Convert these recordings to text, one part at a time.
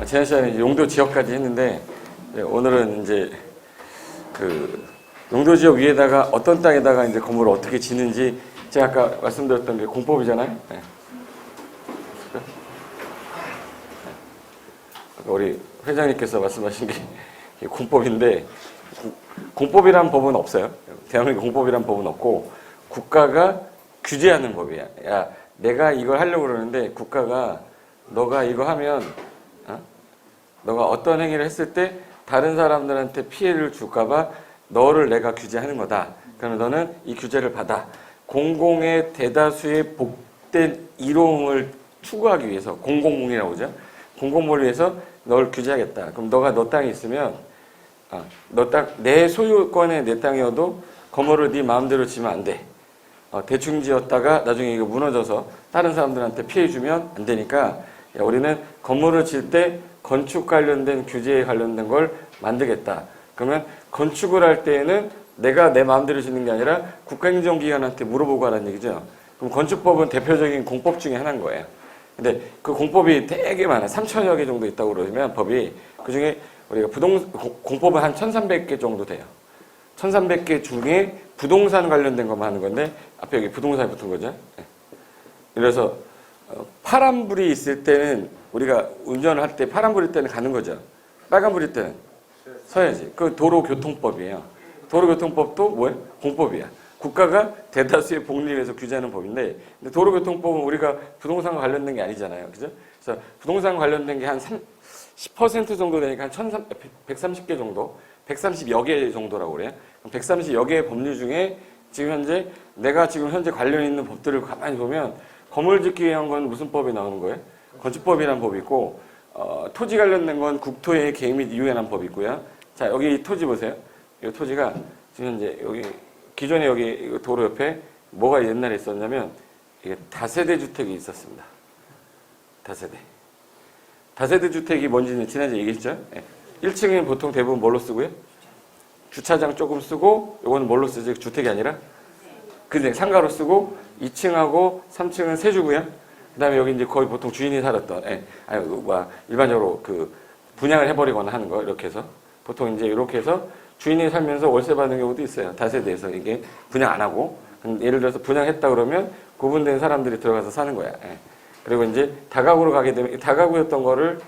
지난 시간에 이제 용도 지역까지 했는데 오늘은 이제 그 용도 지역 위에다가 어떤 땅에다가 이제 건물을 어떻게 짓는지 제가 아까 말씀드렸던 게 공법이잖아요. 네. 우리 회장님께서 말씀하신 게 공법인데 공법이란 법은 없어요. 대한민국 공법이란 법은 없고 국가가 규제하는 법이야. 야, 내가 이걸 하려고 그러는데 국가가 너가 이거 하면 너가 어떤 행위를 했을 때 다른 사람들한테 피해를 줄까봐 너를 내가 규제하는 거다. 그러면 너는 이 규제를 받아. 공공의 대다수의 복된 이로움을 추구하기 위해서 공공공이라고 하죠. 공공모를 위해서 널 규제하겠다. 그럼 너가 너 땅에 있으면 너 땅, 내 소유권의 내 땅이어도 건물을 네 마음대로 지으면 안 돼. 대충 지었다가 나중에 이거 무너져서 다른 사람들한테 피해 주면 안 되니까 야, 우리는 건물을 지을 때 건축 관련된 규제에 관련된 걸 만들겠다. 그러면 건축을 할 때에는 내가 내 마음대로 짓는 게 아니라 국가행정기관한테 물어보고 하라는 얘기죠. 그럼 건축법은 대표적인 공법 중에 하나인 거예요. 근데 그 공법이 되게 많아요. 3천여 개 정도 있다고 그러면 법이. 그 중에 우리가 공법은 한 1,300개 정도 돼요. 1,300개 중에 부동산 관련된 것만 하는 건데 앞에 여기 부동산이 붙은 거죠. 그래서 파란불이 있을 때는 우리가 운전을 할 때 파란불일 때는 가는 거죠. 빨간불일 때는 서야지. 그 도로교통법이에요. 도로교통법도 뭐예요? 공법이야. 국가가 대다수의 복리를 위해서 규제하는 법인데 근데 도로교통법은 우리가 부동산과 관련된 게 아니잖아요. 그죠? 그래서 부동산 관련된 게 한 10% 정도 되니까 한 130개 정도, 130여 개 정도라고 그래요. 130여 개의 법률 중에 지금 현재 내가 지금 현재 관련 있는 법들을 가만히 보면 건물 짓기 위한 건 무슨 법이 나오는 거예요? 건축법이라는 법이 있고 토지 관련된 건 국토의 계획 및 이유에란 법이 있고요. 자, 여기 토지 보세요. 이 토지가 지금 현재 여기 기존에 여기 도로 옆에 뭐가 옛날에 있었냐면 이게 다세대 주택이 있었습니다. 다세대 주택이 뭔지는 지난주에 얘기했죠. 1층은 보통 대부분 뭘로 쓰고요? 주차장 조금 쓰고 요거는 뭘로 쓰지? 주택이 아니라? 근데 상가로 쓰고 2층하고 3층은 세주고요. 그 다음에 여기 이제 거의 보통 주인이 살았던 일반적으로 그 분양을 해버리거나 하는 거 이렇게 해서 보통 이제 이렇게 해서 주인이 살면서 월세 받는 경우도 있어요. 다세대에서 이게 분양 안 하고 예를 들어서 분양했다 그러면 구분된 사람들이 들어가서 사는 거야. 그리고 이제 다가구로 가게 되면 다가구였던 거를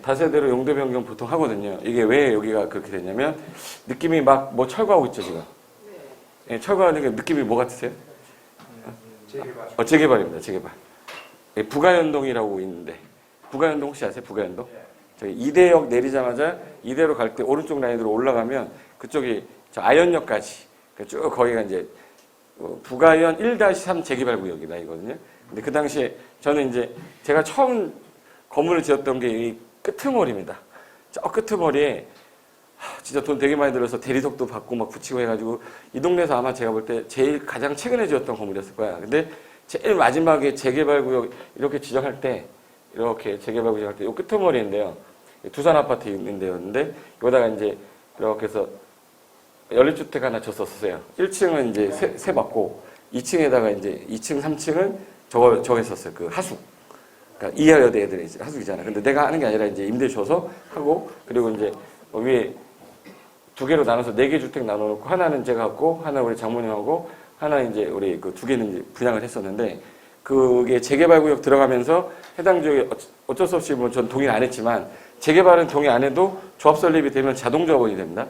다세대로 용도 변경 보통 하거든요. 이게 왜 여기가 그렇게 됐냐면 느낌이 막 뭐 철거하고 있죠 지금. 철거하는 게 느낌이 뭐 같으세요? 재개발입니다. 재개발. 부가연동이라고 있는데 부가연동 혹시 아세요? 부가연동? 저기 이대역 내리자마자 이대로 갈 때 오른쪽 라인으로 올라가면 그쪽이 저 아현역까지 쭉 거기가 이제 부가연 1-3 재개발구역이다 이거든요. 근데 그 당시에 저는 이제 제가 처음 건물을 지었던 게 이 끄트머리입니다. 저 끄트머리에 진짜 돈 되게 많이 들어서 대리석도 받고 막 붙이고 해가지고 이 동네에서 아마 제가 볼 때 제일 가장 최근에 지었던 건물이었을 거야. 근데 제일 마지막에 재개발구역 이렇게 지정할 때 이렇게 재개발구역 지정할 때 이 끄트머리인데요. 두산 아파트 있는 데였는데 여기다가 이제 이렇게 해서 연립주택 하나 줬었어요. 1층은 이제 세 받고 2층에다가 이제 2층, 3층은 저거 했었어요. 그 하숙. 그러니까 이하여대 애들이 이제 하숙이잖아요. 근데 내가 하는 게 아니라 이제 임대 줘서 하고 그리고 이제 위에 두 개로 나눠서 4개 주택 나눠놓고 하나는 제가 갖고 하나 우리 장모님하고 하나 이제 우리 그 2개는 이제 분양을 했었는데 그게 재개발구역 들어가면서 해당 지역에 어쩔 수 없이 뭐 전 동의 안 했지만 재개발은 동의 안 해도 조합 설립이 되면 자동 조합원이 됩니다.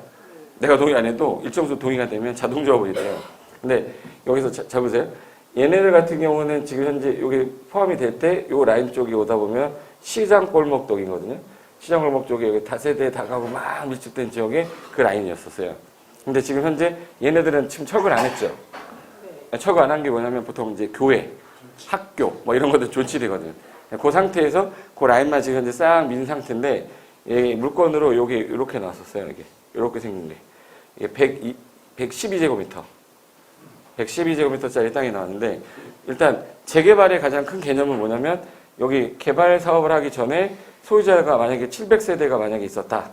내가 동의 안 해도 일정 수 동의가 되면 자동 조합원이 돼요. 근데 여기서 잡으세요. 얘네들 같은 경우는 지금 현재 여기 포함이 될 때 요 라인 쪽이 오다 보면 시장 골목동이거든요. 시장 골목 쪽에 여기 다세대 다가구 막 밀집된 지역에 그 라인이었었어요. 근데 지금 현재 얘네들은 지금 철거를 안 했죠. 철거 안 한 게 뭐냐면 보통 이제 교회, 학교 뭐 이런 것들 존치되거든요. 그 상태에서 그 라인만 지금 현재 싹 민 상태인데 이 물건으로 여기 이렇게 나왔었어요. 이게 이렇게 생긴 게 이게 112제곱미터. 112제곱미터짜리 땅이 나왔는데 일단 재개발의 가장 큰 개념은 뭐냐면 여기 개발 사업을 하기 전에 소유자가 만약에 700세대가 만약에 있었다.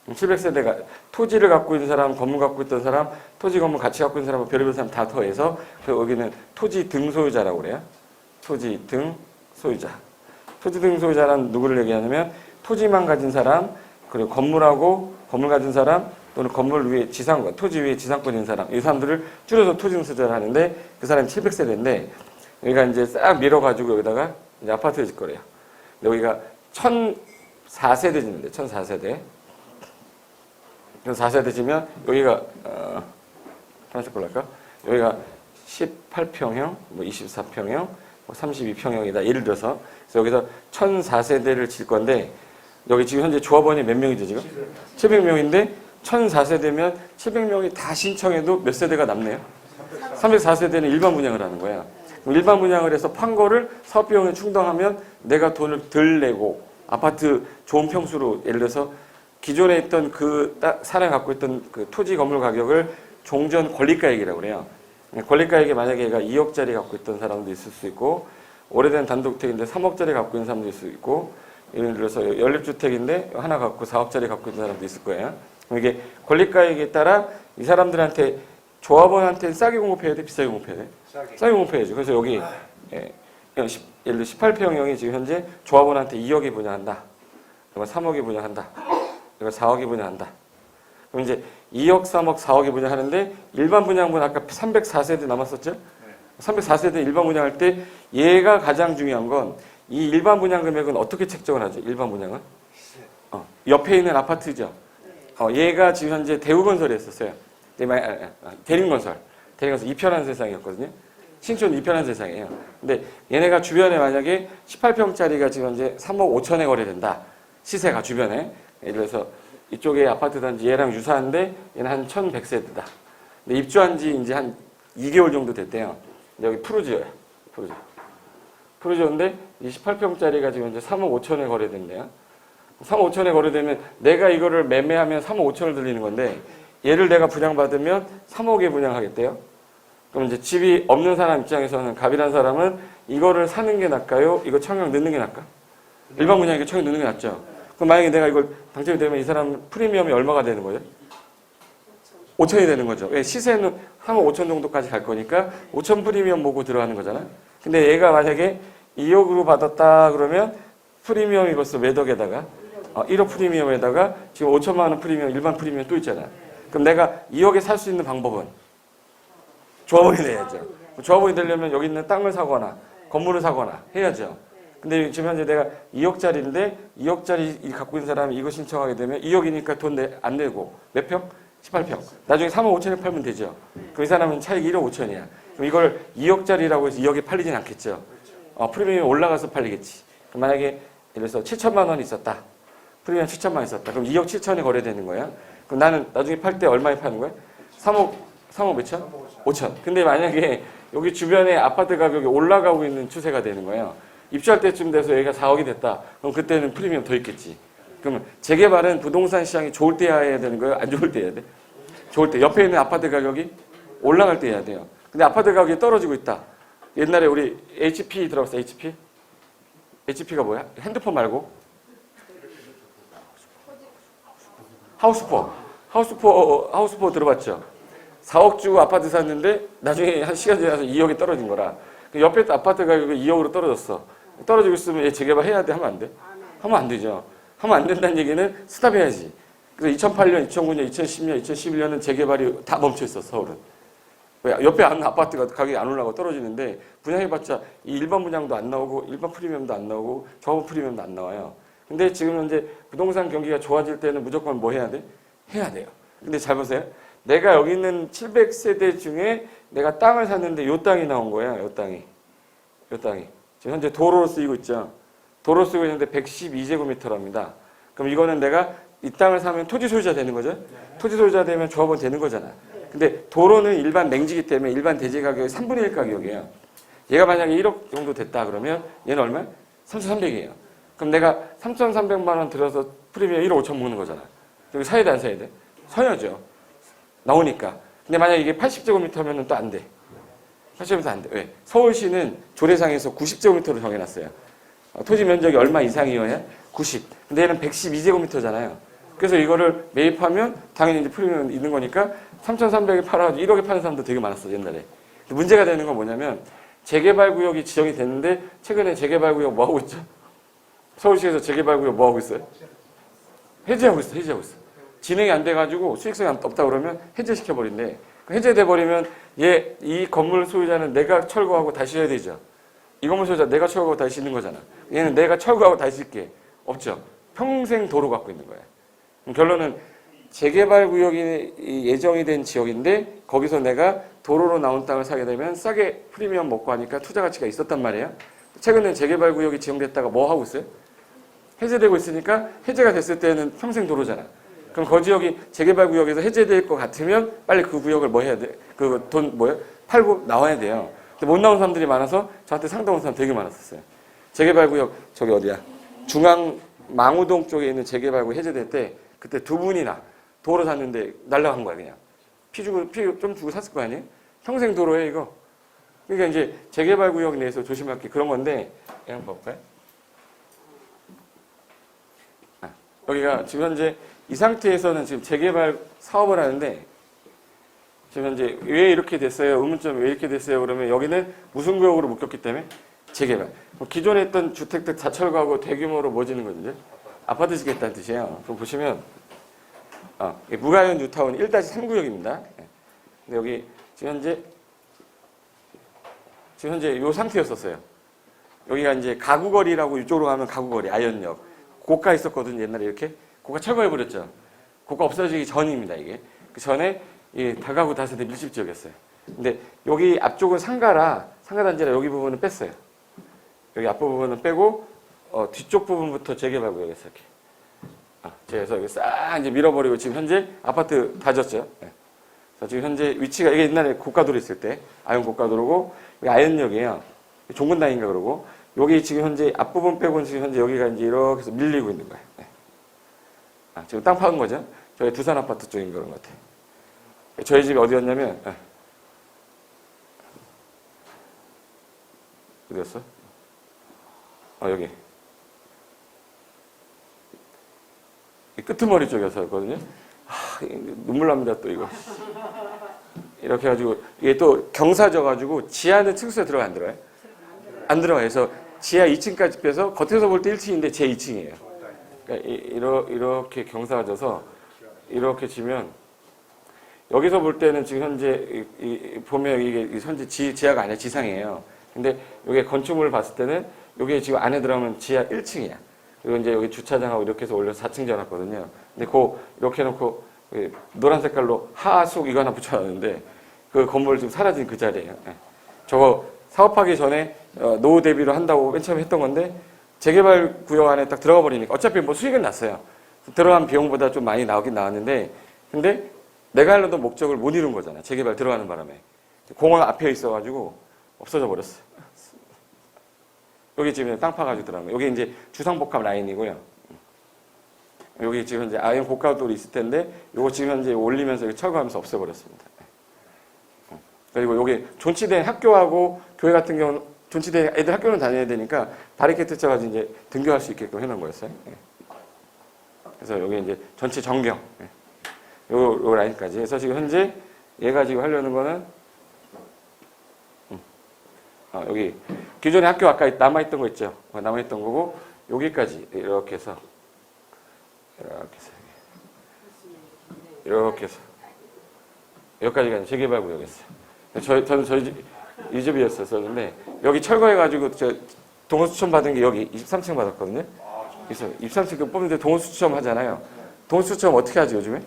700세대가 토지를 갖고 있는 사람, 건물 갖고 있던 사람, 토지 건물 같이 갖고 있는 사람, 별의별 사람 다 더해서 여기는 토지 등 소유자라고 그래요. 토지 등 소유자. 토지 등 소유자는 누구를 얘기하냐면 토지만 가진 사람, 그리고 건물하고 건물 가진 사람, 또는 건물 위에 지상권, 토지 위에 지상권 있는 사람, 이 사람들을 줄여서 토지공사자를 하는데 그 사람이 700세대인데 여기가 이제 싹 밀어가지고 여기다가 이제 아파트를 짓 거래요. 여기가 1004세대 짓는데 1004세대. 4세대 지면 여기가 하나씩 볼랄까? 여기가 18평형, 뭐 24평형, 뭐 32평형이다. 예를 들어서 그래서 여기서 1004세대를 질 건데 여기 지금 현재 조합원이 몇 명이죠 지금? 700명인데 1004세대면 700명이 다 신청해도 몇 세대가 남네요? 304세대는 일반 분양을 하는 거야. 그럼 일반 분양을 해서 판 거를 사업비용에 충당하면 내가 돈을 덜 내고 아파트 좋은 평수로 예를 들어서 기존에 있던 그 사람이 갖고 있던 그 토지 건물 가격을 종전 권리가액이라고 그래요. 권리가액이 만약에 얘가 2억짜리 갖고 있던 사람도 있을 수 있고 오래된 단독주택인데 3억짜리 갖고 있는 사람도 있을 수 있고 예를 들어서 연립주택인데 하나 갖고 4억짜리 갖고 있는 사람도 있을 거예요. 이게 권리가액에 따라 이 사람들한테 조합원한테 싸게 공급해야 돼? 비싸게 공급해야 돼? 싸게 공급해야죠. 그래서 여기 예를 들어 18평형이 지금 현재 조합원한테 2억에 분양한다. 그리고 3억에 분양한다. 그리고 4억에 분양한다. 그럼 이제 2억, 3억, 4억에 분양하는데 일반 분양분 아까 304세대 남았었죠? 304세대 일반 분양할 때 얘가 가장 중요한 건 이 일반 분양 금액은 어떻게 책정을 하죠? 일반 분양은? 옆에 있는 아파트죠? 얘가 지금 현재 대우건설에 했었어요. 대림건설. 대림건설 2편한 세상이었거든요. 신촌 2편한 세상이에요. 근데 얘네가 주변에 만약에 18평짜리가 지금 현재 3억 5천에 거래된다. 시세가 주변에. 예를 들어서 이쪽에 아파트 단지 얘랑 유사한데 얘는 한 1100세대다. 근데 입주한 지 이제 한 2개월 정도 됐대요. 여기 푸르지오예요. 푸르지오인데 28평짜리가 지금 이제 3억 5천에 거래된대요. 3억 5천에 거래되면 내가 이거를 매매하면 3억 5천을 들리는 건데 얘를 내가 분양받으면 3억에 분양하겠대요. 그럼 이제 집이 없는 사람 입장에서는 갑이란 사람은 이거를 사는 게 나을까요? 이거 청약 넣는 게 나을까? 일반 분양이니까 청약 넣는 게 낫죠. 그럼 만약에 내가 이걸 당첨이 되면 이 사람 프리미엄이 얼마가 되는 거예요? 5천이 되는 거죠. 왜? 시세는 3억 5천 정도까지 갈 거니까 5천 프리미엄 보고 들어가는 거잖아. 근데 얘가 만약에 2억으로 받았다 그러면 프리미엄이 벌써 몇 억에다가 1억 프리미엄에다가 지금 5천만 원 프리미엄 일반 프리미엄 또 있잖아. 그럼 내가 2억에 살 수 있는 방법은 조합원이 돼야죠. 조합원이 되려면 여기 있는 땅을 사거나 건물을 사거나 해야죠. 근데 지금 현재 내가 2억짜리인데 2억짜리 갖고 있는 사람이 이거 신청하게 되면 2억이니까 돈 안 내고 몇 평? 18평. 나중에 3억 5천에 팔면 되죠. 그럼 이 사람은 차익 1억 5천이야. 그럼 이걸 2억짜리라고 해서 2억에 팔리진 않겠죠. 프리미엄이 올라가서 팔리겠지. 그럼 만약에 예를 들어서 7천만 원이 있었다. 프리미엄 7천만 원 있었다. 그럼 2억 7천에 거래되는 거야. 그럼 나는 나중에 팔 때 얼마에 파는 거야? 3억 몇 천? 5천. 근데 만약에 여기 주변에 아파트 가격이 올라가고 있는 추세가 되는 거예요. 입주할 때쯤 돼서 얘가 4억이 됐다. 그럼 그때는 프리미엄 더 있겠지. 그러면 재개발은 부동산 시장이 좋을 때 해야 되는 거예요? 안 좋을 때 해야 돼? 좋을 때. 옆에 있는 아파트 가격이 올라갈 때 해야 돼요. 근데 아파트 가격이 떨어지고 있다. 옛날에 우리 HP 들어봤어? HP? HP가 뭐야? 핸드폰 말고? 하우스포 들어봤죠? 4억 주고 아파트 샀는데 나중에 한 시간 지나서 2억이 떨어진 거라. 옆에 아파트 가격이 2억으로 떨어졌어. 떨어지고 있으면 얘 재개발 해야 돼? 하면 안 돼? 하면 안 되죠. 하면 안 된다는 얘기는 스탑해야지. 그래서 2008년, 2009년, 2010년, 2011년은 재개발이 다 멈춰 있어, 서울은. 왜? 옆에 아는 아파트가 가격이 안 올라가고 떨어지는데 분양해봤자 이 일반 분양도 안 나오고 일반 프리미엄도 안 나오고 조합원 프리미엄도 안 나와요. 근데 지금 이제 부동산 경기가 좋아질 때는 무조건 뭐 해야 돼? 해야 돼요. 근데 잘 보세요. 내가 여기 있는 700세대 중에 내가 땅을 샀는데 요 땅이 나온 거야. 요 땅이. 지금 현재 도로로 쓰이고 있죠. 도로로 쓰고 있는데 112제곱미터랍니다. 그럼 이거는 내가 이 땅을 사면 토지 소유자 되는 거죠? 토지 소유자 되면 조합원 되는 거잖아. 근데 도로는 일반 맹지기 때문에 일반 대지 가격이 3분의 1 가격이에요. 얘가 만약에 1억 정도 됐다 그러면 얘는 얼마야? 3,300이에요. 그럼 내가 3,300만 원 들어서 프리미엄 1억 5천 먹는 거잖아. 여기 사야 돼, 안 사야 돼? 사야죠. 나오니까. 근데 만약에 이게 80제곱미터면 또 안 돼. 80제곱미터 안 돼. 왜? 서울시는 조례상에서 90제곱미터로 정해놨어요. 토지 면적이 얼마 이상이어야? 90. 근데 얘는 112제곱미터잖아요. 그래서 이거를 매입하면 당연히 이제 프리미엄 있는 거니까 3,300에 팔아가지고 1억에 파는 사람도 되게 많았어, 옛날에. 문제가 되는 건 뭐냐면 재개발 구역이 지정이 됐는데 최근에 재개발 구역 뭐 하고 있죠? 서울시에서 재개발구역 뭐 하고 있어요? 해제하고 있어. 진행이 안 돼가지고 수익성이 없다 그러면 해제시켜버린대. 해제돼 버리면 이 건물 소유자는 내가 철거하고 다시 해야 되죠. 이 건물 소유자 내가 철거하고 다시 짓는 거잖아. 얘는 내가 철거하고 다시 짓게 없죠. 평생 도로 갖고 있는 거야. 결론은 재개발 구역이 예정이 된 지역인데 거기서 내가 도로로 나온 땅을 사게 되면 싸게 프리미엄 먹고 하니까 투자 가치가 있었단 말이에요. 최근에 재개발 구역이 지정됐다가 뭐 하고 있어요? 해제되고 있으니까 해제가 됐을 때는 평생 도로잖아. 그럼 그 지역이 재개발 구역에서 해제될 것 같으면 빨리 그 구역을 뭐 해야 돼? 그 돈 뭐야? 팔고 나와야 돼요. 근데 못 나온 사람들이 많아서 저한테 상담 온 사람 되게 많았었어요. 재개발 구역 저기 어디야? 중앙 망우동 쪽에 있는 재개발 구역 해제될 때 그때 두 분이나 도로 샀는데 날라간 거야 그냥. 피 좀 주고 샀을 거 아니에요? 평생 도로에 이거. 그러니까 이제 재개발 구역 내에서 조심할 게 그런 건데 한번 볼까요? 여기가 지금 현재 이 상태에서는 지금 재개발 사업을 하는데 지금 현재 왜 이렇게 됐어요? 의문점 왜 이렇게 됐어요? 그러면 여기는 무슨 구역으로 묶였기 때문에 재개발. 기존에 있던 주택들 다 철거하고 대규모로 뭐 짓는 거죠? 아파트 짓겠다는 뜻이에요. 그럼 보시면 무가연 뉴타운 1-3구역입니다. 근데 여기 지금 현재 이 상태였었어요. 여기가 이제 가구거리라고 이쪽으로 가면 가구거리 아현역 고가 있었거든요. 옛날에 이렇게 고가 철거해버렸죠. 고가 없어지기 전입니다. 이게 그 전에 이 다가구 다세대 밀집 지역이었어요. 근데 여기 앞쪽은 상가단지라 여기 부분은 뺐어요. 여기 앞부분은 빼고 뒤쪽 부분부터 재개발 구역이었어요. 이렇게. 그래서 여기 싹 이제 밀어버리고 지금 현재 아파트 다 졌죠. 네. 그래서 지금 현재 위치가 이게 옛날에 고가도로 있을 때 아현 고가도로고 여기 아현역이에요. 종근당인가 그러고 여기 지금 현재 앞부분 빼고는 지금 현재 여기가 이제 이렇게 해서 밀리고 있는 거예요. 네. 지금 땅 파은 거죠. 저희 두산 아파트 쪽인 그런 것 같아요. 저희 집이 어디였냐면 어디였어? 여기 이 끄트머리 쪽이었거든요. 눈물 납니다 또 이거. 이렇게 해가지고 이게 또 경사져가지고 지하는 층수에 들어가 안 들어가요? 안 들어가요. 그래서 지하 2층까지 빼서 겉에서 볼 때 1층인데 제 2층이에요. 그러니까 이렇게 경사가 져서 이렇게 치면 여기서 볼 때는 지금 현재 보면 이게 현재 지하가 아니라 지상이에요. 근데 여기 건축물을 봤을 때는 여기 지금 안에 들어가면 지하 1층이야. 그리고 이제 여기 주차장하고 이렇게 해서 올려서 4층 지어놨거든요. 근데 이렇게 해놓고 노란 색깔로 하숙 이거 하나 붙여놨는데 그 건물 지금 사라진 그 자리예요. 저거 사업하기 전에 노후 대비로 한다고 맨 처음에 했던 건데 재개발 구역 안에 딱 들어가 버리니까 어차피 뭐 수익은 났어요. 들어간 비용보다 좀 많이 나오긴 나왔는데 근데 내가 하려던 목적을 못 이룬 거잖아. 재개발 들어가는 바람에. 공원 앞에 있어가지고 없어져 버렸어. 여기 지금 땅 파가지고 들어간 거예요. 여기 이제 주상복합 라인이고요. 여기 지금 현재 아현 고가도로 있을 텐데 요거 지금 현재 올리면서 철거하면서 없애버렸습니다. 그리고 여기 존치된 학교하고 교회 같은 경우는 존치된 애들 학교는 다녀야 되니까 바리케이트 쳐가지고 이제 등교할 수 있게끔 해놓은 거였어요. 그래서 여기 이제 전체 전경. 요 라인까지. 그래서 지금 현재 얘가 지금 하려는 거는 여기 기존의 학교 아까 남아있던 거 있죠? 남아있던 거고 여기까지 이렇게 해서 여기까지가 재개발 구역이었어요. 저는 저희 집이었었는데 여기 철거해가지고 동호수첨 받은 게 여기 23층 받았거든요. 그래서 23층 뽑는데 동호수첨 하잖아요. 동호수첨 어떻게 하지 요즘에?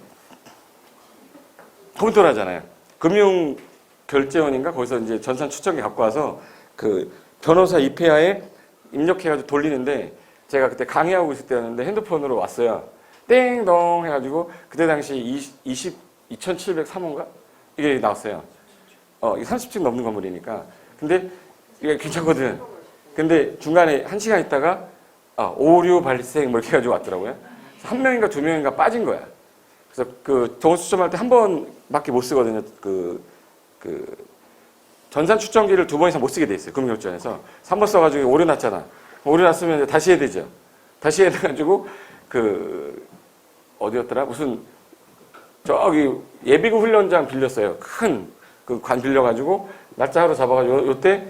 컴퓨터로 하잖아요. 금융결제원인가 거기서 이제 전산 추천기 갖고 와서 그 변호사 입회하에 입력해가지고 돌리는데 제가 그때 강의하고 있을 때였는데 핸드폰으로 왔어요. 땡동 해가지고 그때 당시 2703호인가? 이게 나왔어요. 이게 30층 넘는 건물이니까. 근데 이게 괜찮거든. 근데 중간에 1시간 있다가 오류 발생 뭐 이렇게 해가지고 왔더라고요. 한 명인가 두 명인가 빠진 거야. 그래서 그 동호 추첨할 때 한 번밖에 못 쓰거든요. 그 전산 추첨기를 2번 이상 못 쓰게 돼 있어요. 금융결제원에서. 3번 써가지고 오류 났잖아. 오류 났으면 이제 다시 해야 되죠. 다시 해가지고 어디였더라? 무슨 저기 예비군 훈련장 빌렸어요. 큰 그 관 빌려가지고 날짜 하루 잡아가지고 요때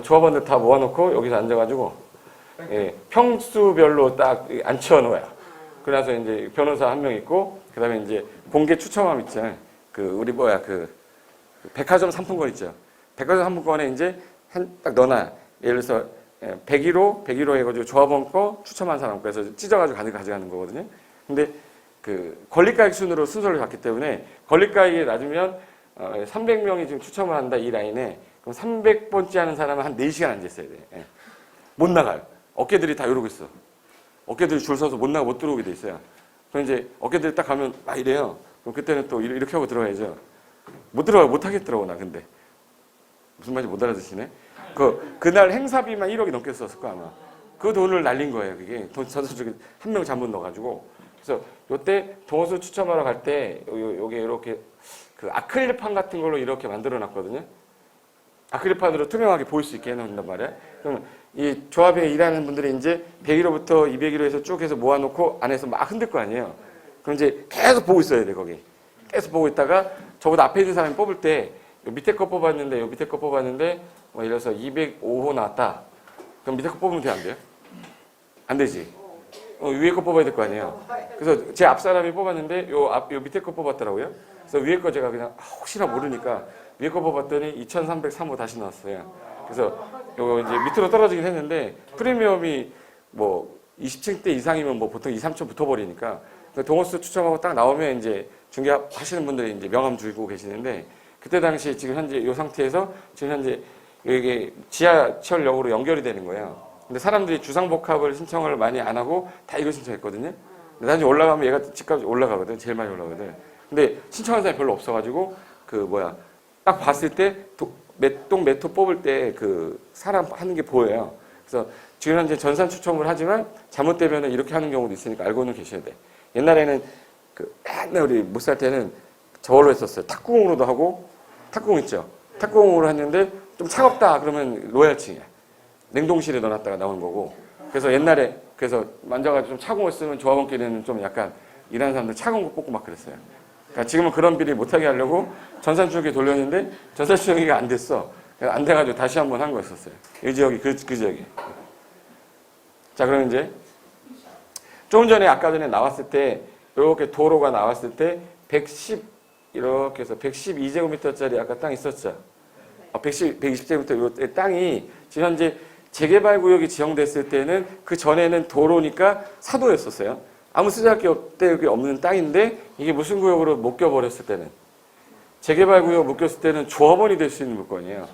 조합원들 다 모아놓고 여기서 앉아가지고 예, 평수별로 딱 앉혀놓아요. 그래서 이제 변호사 한 명 있고, 그다음에 이제 공개 추첨함 있잖아요. 그 우리 그 백화점 상품권 있죠. 백화점 상품권에 이제 딱 넣어놔. 예를 들어서 101호 해가지고 조합원 거 추첨한 사람 그래서 찢어가지고 가져가는 거거든요. 근데 그 권리가액 순으로 순서를 갔기 때문에 권리가액이 낮으면 300명이 지금 추첨을 한다 이 라인에 그럼 300번째 하는 사람은 한 4시간 앉아 있어야 돼. 예. 못 나가요. 어깨들이 다 이러고 있어. 어깨들이 줄 서서 못 들어오게 돼 있어요. 그럼 이제 어깨들이 딱 가면 막 이래요. 그럼 그때는 또 이렇게 하고 들어가야죠. 못 하겠더라고 나 근데. 무슨 말인지 못 알아듣시네. 그날 행사비만 1억이 넘게 썼을 거 아마. 그 돈을 날린 거예요. 그게 돈 저쪽에 한 명 잘못 넣어가지고. 그래서 요때 동호수 추첨하러 갈 때 요게 이렇게 그 아크릴판 같은 걸로 이렇게 만들어 놨거든요. 아크릴판으로 투명하게 보일 수 있게 해놓는단 말이야. 그럼 이 조합에 일하는 분들이 이제 101호부터 201호에서 쭉 해서 모아놓고 안에서 막 흔들 거 아니에요. 그럼 이제 계속 보고 있어야 돼 거기. 계속 보고 있다가 저보다 앞에 있는 사람이 뽑을 때 요 밑에 거 뽑았는데 요 밑에 거 뽑았는데 뭐 예를 들어서 205호 나왔다. 그럼 밑에 거 뽑으면 돼 안 돼요? 안 되지. 위에 거 뽑아야 될 거 아니에요. 그래서 제 앞 사람이 뽑았는데 요 밑에 거 뽑았더라고요. 그래서 위에 거 제가 그냥 혹시나 모르니까 위에 거 뽑았더니 2303호 다시 나왔어요. 그래서 요 이제 밑으로 떨어지긴 했는데 프리미엄이 뭐 20층대 이상이면 뭐 보통 2, 3천 붙어버리니까 동호수 추첨하고 딱 나오면 이제 중개하시는 분들이 이제 명함 주고 계시는데 그때 당시 지금 현재 이 상태에서 지금 현재 이게 지하철역으로 연결이 되는 거예요. 근데 사람들이 주상복합을 신청을 많이 안 하고 다 이거 신청했거든요. 근데 나중에 올라가면 얘가 집값이 올라가거든. 제일 많이 올라가거든. 근데 신청한 사람이 별로 없어가지고 딱 봤을 때 몇 호 뽑을 때 그 사람 하는 게 보여요. 그래서 지금 현재 전산 추첨을 하지만 잘못되면 이렇게 하는 경우도 있으니까 알고는 계셔야 돼. 옛날에는 옛날 우리 못 살 때는 저걸로 했었어요. 탁구공으로도 하고 탁구공 있죠. 탁구공으로 했는데 좀 차갑다 그러면 로얄층이야. 냉동실에 넣어놨다가 나오는 거고. 그래서 옛날에 만져가지고 좀 차가운 거 쓰면 조합원끼리는 좀 약간 일하는 사람들 차가운 거 뽑고 막 그랬어요. 그러니까 지금은 그런 비리 못하게 하려고 전산추적기 돌렸는데 전산추적기가 안 됐어. 안 돼가지고 다시 한번 한 거였었어요. 이 지역이 그 지역이. 자 그럼 이제 조금 전에 아까 전에 나왔을 때 이렇게 도로가 나왔을 때 110 이렇게 해서 112제곱미터짜리 아까 땅 있었죠. 120제곱미터 요 땅이 지금 현재 재개발 구역이 지정됐을 때는 그 전에는 도로니까 사도였었어요. 아무 쓰잘데 없는 땅인데 이게 무슨 구역으로 묶여버렸을 때는 재개발 구역 묶였을 때는 조합원이 될 수 있는 물건이에요.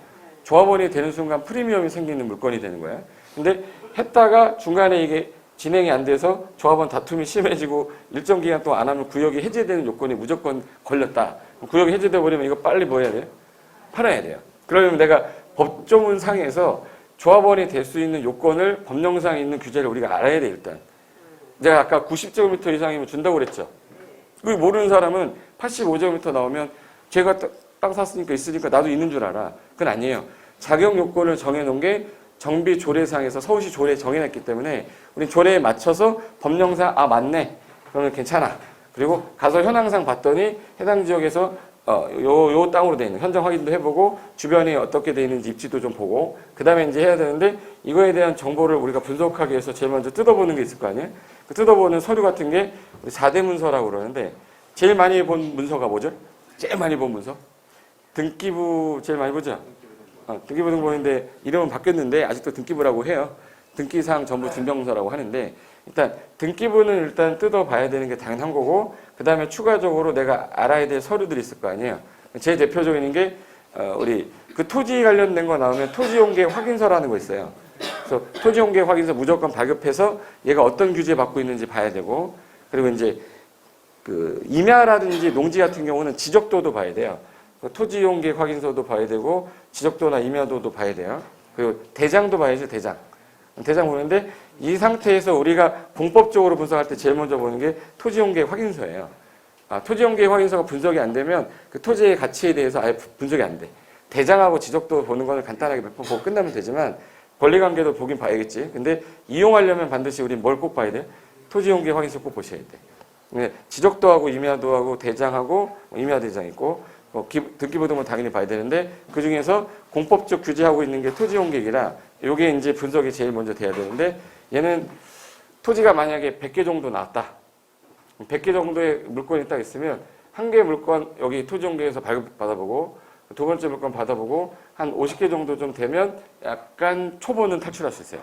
조합원이 되는 순간 프리미엄이 생기는 물건이 되는 거예요. 근데 했다가 중간에 이게 진행이 안 돼서 조합원 다툼이 심해지고 일정 기간 동안 안 하면 구역이 해제되는 요건이 무조건 걸렸다. 구역이 해제돼 버리면 이거 빨리 뭐 해야 돼요? 팔아야 돼요. 그러면 내가 법조문상에서 조합원이 될 수 있는 요건을 법령상에 있는 규제를 우리가 알아야 돼 일단. 제가 아까 90제곱미터 이상이면 준다고 그랬죠. 그걸 모르는 사람은 85제곱미터 나오면 제가 땅 샀으니까 있으니까 나도 있는 줄 알아. 그건 아니에요. 자격 요건을 정해놓은 게 정비 조례상에서 서울시 조례에 정해놨기 때문에 우리 조례에 맞춰서 법령상 맞네 그러면 괜찮아. 그리고 가서 현황상 봤더니 해당 지역에서 요 땅으로 돼 있는 현장 확인도 해보고 주변이 어떻게 돼 있는지 입지도 좀 보고 그 다음에 이제 해야 되는데 이거에 대한 정보를 우리가 분석하기 위해서 제일 먼저 뜯어보는 게 있을 거 아니에요. 그 뜯어보는 서류 같은 게 우리 4대 문서라고 그러는데 제일 많이 본 문서가 뭐죠? 제일 많이 본 문서? 등기부 제일 많이 보죠? 등기부 등본인데 이름은 바뀌었는데 아직도 등기부라고 해요. 등기사항 전부 증명서라고 하는데 일단 등기부는 일단 뜯어봐야 되는 게 당연한 거고 그 다음에 추가적으로 내가 알아야 될 서류들이 있을 거 아니에요. 제일 대표적인 게 우리 그 토지 관련된 거 나오면 토지용계 확인서라는 거 있어요. 그래서 토지용계 확인서 무조건 발급해서 얘가 어떤 규제 받고 있는지 봐야 되고 그리고 이제 그 임야라든지 농지 같은 경우는 지적도도 봐야 돼요. 토지용계 확인서도 봐야 되고 지적도나 임야도도 봐야 돼요. 그리고 대장도 봐야죠. 대장 보는데 이 상태에서 우리가 공법적으로 분석할 때 제일 먼저 보는 게 토지용계 확인서예요. 토지용계 확인서가 분석이 안 되면 그 토지의 가치에 대해서 아예 분석이 안 돼. 대장하고 지적도 보는 거는 간단하게 몇 번 보고 끝나면 되지만 권리관계도 보긴 봐야겠지. 근데 이용하려면 반드시 우리 뭘 꼭 봐야 돼? 토지용계 확인서 꼭 보셔야 돼. 지적도하고 임야도하고 대장하고 임야대장 있고 등기부 등본 당연히 봐야 되는데 그 중에서 공법적 규제하고 있는 게 토지용계이라 요게 이제 분석이 제일 먼저 돼야 되는데 얘는 토지가 만약에 100개 정도 나왔다. 100개 정도의 물건이 딱 있으면 한 개 물건 여기 토지정비에서 발급 받아보고 두 번째 물건 받아보고 한 50개 정도 좀 되면 약간 초보는 탈출할 수 있어요.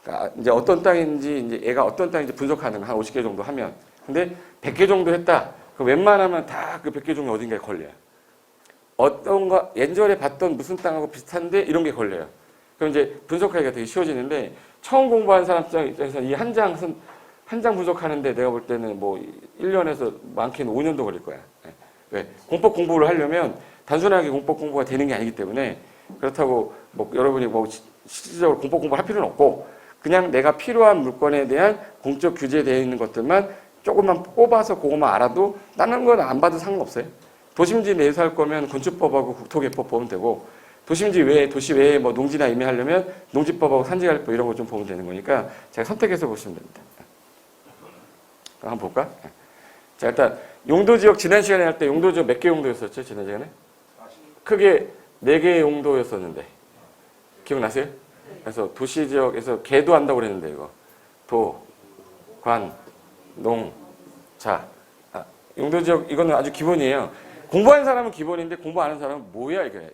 그러니까 이제 어떤 땅인지 이제 얘가 어떤 땅인지 분석하는 거 한 50개 정도 하면 근데 100개 정도 했다. 그 웬만하면 다 그 100개 중에 어딘가에 걸려요. 어떤 거 예전에 봤던 무슨 땅하고 비슷한데 이런 게 걸려요. 그럼 이제 분석하기가 되게 쉬워지는데 처음 공부한 사람 입장에서는 이 한 장 분석하는데 내가 볼 때는 뭐 1년에서 많게는 5년도 걸릴 거야. 왜? 공법 공부를 하려면 단순하게 공법 공부가 되는 게 아니기 때문에 그렇다고 뭐 여러분이 뭐 실질적으로 공법 공부를 할 필요는 없고 그냥 내가 필요한 물건에 대한 공적 규제되어 있는 것들만 조금만 뽑아서 그것만 알아도 다른 건 안 봐도 상관없어요. 도심지 내에서 할 거면 건축법하고 국토개법 보면 되고 도심지 외에 도시 외에 뭐 농지나 임야하려면 농지법하고 산지관리법 이런 거 좀 보면 되는 거니까 제가 선택해서 보시면 됩니다. 한번 볼까? 자 일단 용도지역 지난 시간에 할 때 용도지역 몇 개 용도였었죠? 지난 시간에? 크게 4개의 용도였었는데 기억나세요? 그래서 도시지역에서 개도 한다고 그랬는데 이거 도, 관, 농, 자 용도지역 이거는 아주 기본이에요. 공부하는 사람은 기본인데 공부 안 하는 사람은 뭐야 이게.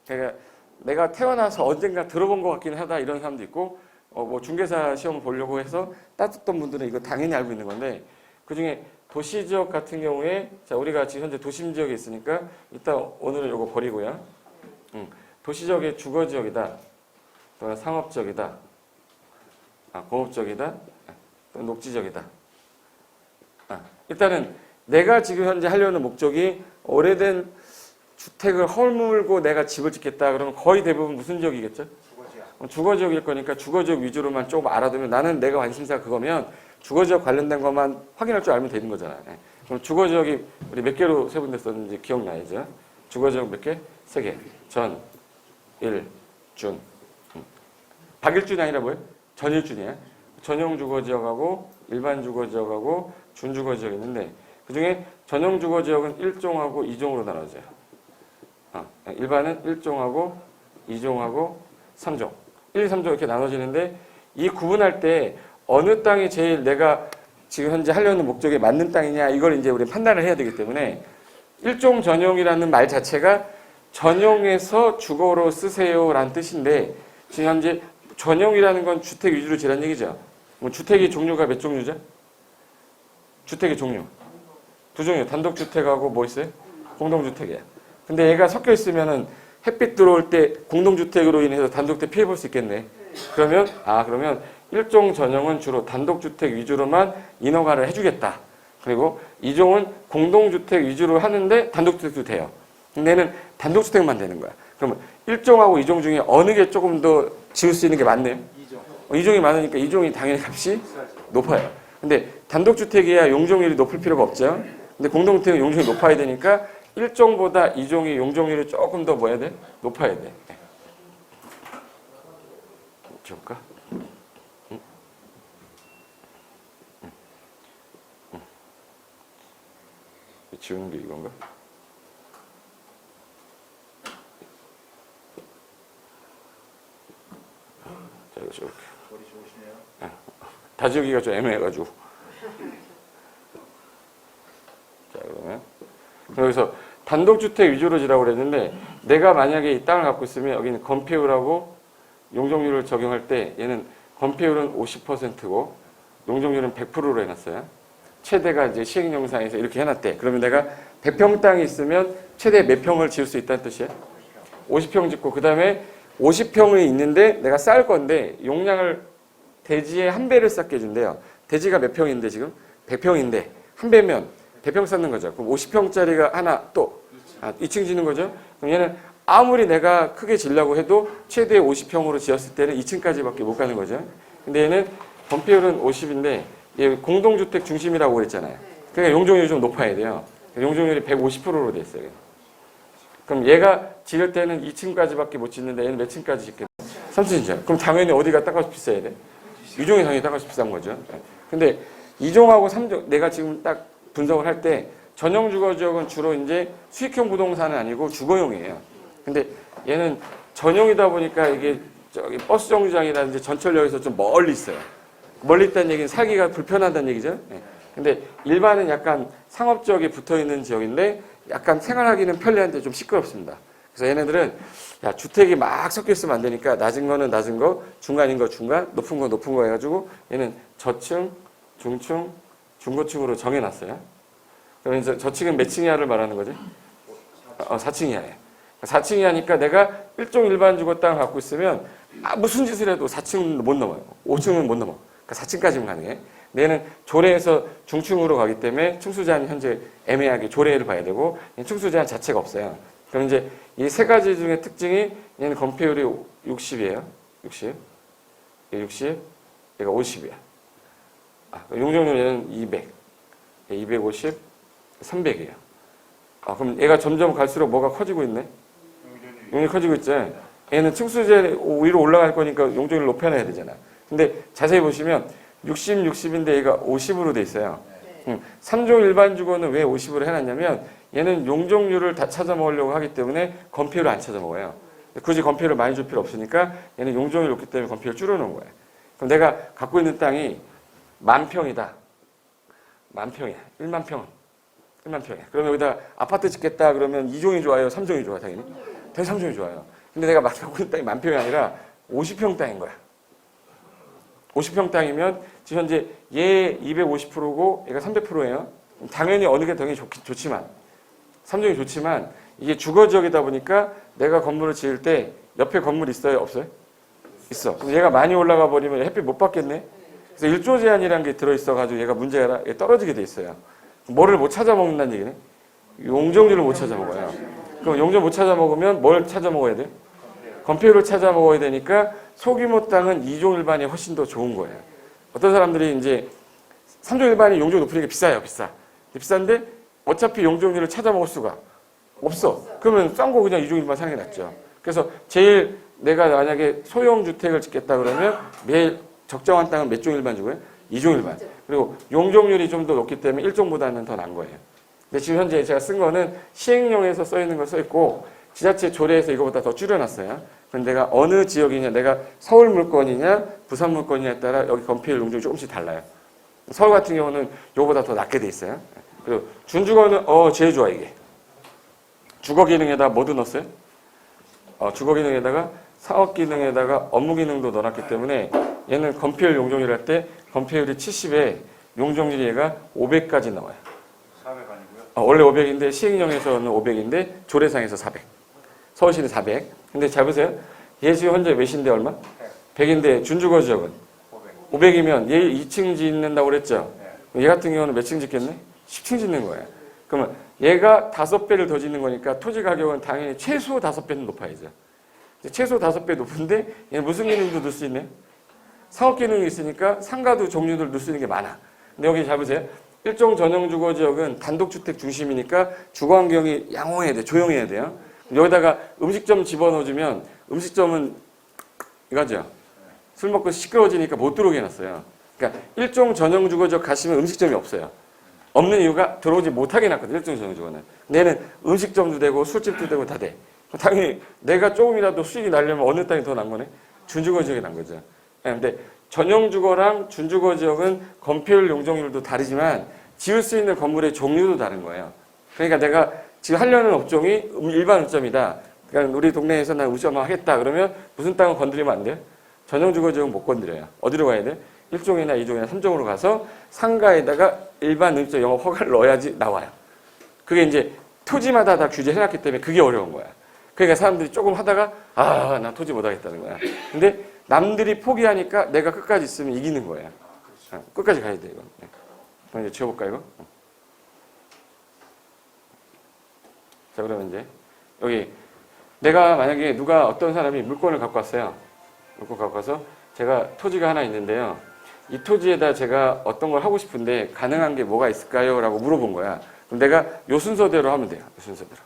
그러니까 내가 태어나서 언젠가 들어본 것 같긴 하다 이런 사람도 있고 뭐 중개사 시험을 보려고 해서 따졌던 분들은 이거 당연히 알고 있는 건데 그중에 도시지역 같은 경우에 자 우리가 지금 현재 도심지역에 있으니까 이따 오늘은 이거 버리고요. 도시지역의 주거지역이다. 또 상업지역이다. 공업지역이다. 또 녹지지역이다. 일단은 내가 지금 현재 하려는 목적이 오래된 주택을 허물고 내가 집을 짓겠다 그러면 거의 대부분 무슨 지역이겠죠? 주거지역일 거니까 주거지역 위주로만 조금 알아두면 나는 내가 관심사가 그거면 주거지역 관련된 것만 확인할 줄 알면 되는 거잖아요. 그럼 주거지역이 우리 몇 개로 세분됐었는지 기억나야죠? 주거지역 몇 개? 3개. 전, 일, 준. 박일준이 아니라 뭐예요? 전일준이야. 전용 주거지역하고 일반 주거지역하고 준주거지역이 있는데 그중에 전용 주거지역은 1종하고 2종으로 나눠져요. 일반은 1종하고 2종하고 3종. 1, 2, 3종 이렇게 나눠지는데 이 구분할 때 어느 땅이 제일 내가 지금 현재 하려는 목적에 맞는 땅이냐 이걸 이제 우리 판단을 해야 되기 때문에 1종 전용이라는 말 자체가 전용해서 주거로 쓰세요라는 뜻인데 지금 현재 전용이라는 건 주택 위주로 지란 얘기죠. 뭐 주택의 종류가 몇 종류죠? 주택의 종류. 2종류. 단독주택하고 뭐 있어요? 공동주택이야. 근데 얘가 섞여 있으면은 햇빛 들어올 때 공동주택으로 인해서 단독주택 피해 볼 수 있겠네. 그러면 1종 전용은 주로 단독주택 위주로만 인허가를 해주겠다. 그리고 2종은 공동주택 위주로 하는데 단독주택도 돼요. 근데 얘는 단독주택만 되는 거야. 그러면 1종하고 2종 중에 어느 게 조금 더 지을 수 있는 게 많네요? 2종이 많으니까 2종이 당연히 값이 높아요. 근데 단독주택이야 용적률이 높을 필요가 없죠. 근데 공동주택은 용적률이 높아야 되니까 1종보다 2종이 용적률이 조금 더 뭐 해야 돼? 높아야 돼. 지울까? 지우는 게 이건가? 자, 이거 지울게. 머리 좋으시네요. 다 지우기가 좀 애매해가지고. 자, 그러면 여기서 단독주택 위주로 지라고 그랬는데 내가 만약에 이 땅을 갖고 있으면 여기는 건폐율하고 용적률을 적용할 때 얘는 건폐율은 50%고 용적률은 100%로 해놨어요. 최대가 이제 시행령상에서 이렇게 해놨대. 그러면 내가 100평 땅이 있으면 최대 몇 평을 지을 수 있다는 뜻이야? 50평 짓고 그 다음에 50평이 있는데 내가 쌓을 건데 용량을 대지의 한 배를 쌓게 해준대요. 대지가 몇 평인데 지금? 100평인데 한 배면 100평 쌓는 거죠. 그럼 50평짜리가 하나 또 2층 짓는 거죠. 그럼 얘는 아무리 내가 크게 지려고 해도 최대 50평으로 지었을 때는 2층까지밖에 못 가는 거죠. 근데 얘는 건폐율은 50인데 얘 공동주택 중심이라고 그랬잖아요. 그러니까 용적률이 좀 높아야 돼요. 용적률이 150%로 돼 있어요. 그럼 얘가 지을 때는 2층까지밖에 못 짓는데 얘는 몇 층까지 짓겠어? 3층이죠. 그럼 당연히 어디가 땅값이 비싸야 돼? 2종이 당연히 땅값이 비싼 거죠. 근데 2종하고 3종 내가 지금 딱 분석을 할 때 전용 주거지역은 주로 이제 수익형 부동산은 아니고 주거용이에요. 근데 얘는 전용이다 보니까 이게 저기 버스 정류장이라든지 전철역에서 좀 멀리 있어요. 멀리 있다는 얘기는 살기가 불편하다는 얘기죠. 예. 근데 일반은 약간 상업 지역에 붙어 있는 지역인데 약간 생활하기는 편리한데 좀 시끄럽습니다. 그래서 얘네들은 야, 주택이 막 섞여 있으면 안 되니까 낮은 거는 낮은 거, 중간인 거 중간, 높은 거 높은 거 해가지고 얘는 저층, 중층, 중고층으로 정해놨어요. 그러면 이제 저층은 몇 층 이하를 말하는 거지? 4층 이하에. 4층 이하니까 내가 일종 일반 주거 땅을 갖고 있으면 무슨 짓을 해도 4층은 못 넘어요. 5층은 못 넘어. 그러니까 4층까지는 가능해. 얘는 조례에서 중층으로 가기 때문에 층수 제한이 현재 애매하게 조례를 봐야 되고 층수 제한 자체가 없어요. 그럼 이제 이 세 가지 중에 특징이 얘는 건폐율이 60이에요. 60. 60. 얘가 50이야. 용적률은 200. 250. 300이에요. 그럼 얘가 점점 갈수록 뭐가 커지고 있네? 용적률이 커지고 있죠. 얘는 층수제 위로 올라갈 거니까 용적률을 높여놔야 되잖아. 근데 자세히 보시면 60, 60인데 얘가 50으로 돼 있어요. 3종 일반 주거는 왜 50으로 해놨냐면 얘는 용적률을 다 찾아 먹으려고 하기 때문에 건폐율을 안 찾아 먹어요. 굳이 건폐율을 많이 줄 필요 없으니까 얘는 용적률이 높기 때문에 건폐율을 줄여놓은 거예요. 그럼 내가 갖고 있는 땅이 10,000평이다. 10,000평이야. 1만 평은. 1만 평이야. 그러면 여기다 아파트 짓겠다 그러면 2종이 좋아요? 3종이 좋아요? 당연히 3종이 좋아요. 근데 내가 갖고 있는 땅이 10,000평이 아니라 50평 땅인 거야. 50평 땅이면 지금 현재 얘 250%고 얘가 300%예요. 당연히 어느 게 더 좋지만 3종이 좋지만 이게 주거지역이다 보니까 내가 건물을 지을 때 옆에 건물 있어요? 없어요? 있어. 그럼 얘가 많이 올라가 버리면 햇빛 못 받겠네. 그래서 일조 제한이라는 게 들어있어가지고 얘가 문제가 떨어지게 돼 있어요. 뭐를 못 찾아 먹는다는 얘기네. 용적률을 못 찾아 먹어요. 그럼 용적 못 찾아 먹으면 뭘 찾아 먹어야 돼? 건폐율을 찾아 먹어야 되니까 소규모 땅은 2종 일반이 훨씬 더 좋은 거예요. 어떤 사람들이 이제 3종 일반이 용적 높으니까 비싸요, 비싸. 비싼데 어차피 용적률을 찾아 먹을 수가 없어. 그러면 싼 거 그냥 2종 일반 사는 게 낫죠. 그래서 제일 내가 만약에 소형 주택을 짓겠다 그러면 매일 적정한 땅은 몇 종 일반 주고요? 2종 일반. 그리고 용적률이 좀 더 높기 때문에 1종보다는 더 나은 거예요. 근데 지금 현재 제가 쓴 거는 시행령에서 써 있는 거 써 있고 지자체 조례에서 이거보다 더 줄여놨어요. 그럼 내가 어느 지역이냐, 내가 서울 물건이냐, 부산 물건이냐에 따라 여기 건폐율 용적이 조금씩 달라요. 서울 같은 경우는 이거보다 더 낮게 돼 있어요. 그리고 준주거는 제일 좋아 이게. 주거 기능에다 뭐도 넣었어요? 주거 기능에다가 사업 기능에다가 업무 기능도 넣어놨기 때문에 얘는 건폐율 용적률 할 때 건폐율이 70에 용적률이 얘가 500까지 나와요. 400 아니고요? 원래 500인데 시행령에서는 500인데 조례상에서 400. 서울시는 400. 근데 잘 보세요. 얘 지금 현재 몇인데 얼마? 100인데 준주거 지역은 500이면 얘 2층 짓는다고 그랬죠? 얘 같은 경우는 몇 층 짓겠네? 10층 짓는 거예요. 그러면 얘가 5배를 더 짓는 거니까 토지 가격은 당연히 최소 5배는 높아야죠. 최소 5배 높은데 얘는 무슨 기능도 넣을 수 있네? 상업 기능이 있으니까 상가도 종류들 넣을 수 있는 게 많아. 근데 여기 잘 보세요. 일종 전용 주거 지역은 단독주택 중심이니까 주거 환경이 양호해야 돼. 조용해야 돼요. 여기다가 음식점 집어넣어주면 음식점은 이거죠. 술 먹고 시끄러워지니까 못 들어오게 해놨어요. 그러니까 일종 전용 주거 지역 가시면 음식점이 없어요. 없는 이유가 들어오지 못하게 해놨거든. 일종 전용 주거는. 근데 얘는 음식점도 되고 술집도 되고 다 돼. 당연히 내가 조금이라도 수익이 나려면 어느 땅이 더 난 거네? 준주거 지역이 난 거죠. 근데 전용 주거랑 준주거 지역은 건폐율 용적률도 다르지만 지을 수 있는 건물의 종류도 다른 거예요. 그러니까 내가 지금 하려는 업종이 일반 음점이다. 그러니까 우리 동네에서 나 음점 하겠다. 그러면 무슨 땅을 건드리면 안 돼요? 전용 주거 지역은 못 건드려요. 어디로 가야 돼? 1종이나 2종이나 3종으로 가서 상가에다가 일반 음점 영업 허가를 넣어야지 나와요. 그게 이제 토지마다 다 규제해놨기 때문에 그게 어려운 거야. 그러니까 사람들이 조금 하다가 나 토지 못 하겠다는 거야. 근데 남들이 포기하니까 내가 끝까지 있으면 이기는 거예요. 끝까지 가야 돼, 이거. 그럼 이제 지워볼까, 이거? 자, 그러면 이제, 여기, 내가 만약에 누가 어떤 사람이 물건을 갖고 왔어요. 물건 갖고 와서 제가 토지가 하나 있는데요. 이 토지에다 제가 어떤 걸 하고 싶은데 가능한 게 뭐가 있을까요? 라고 물어본 거야. 그럼 내가 요 순서대로 하면 돼요. 요 순서대로.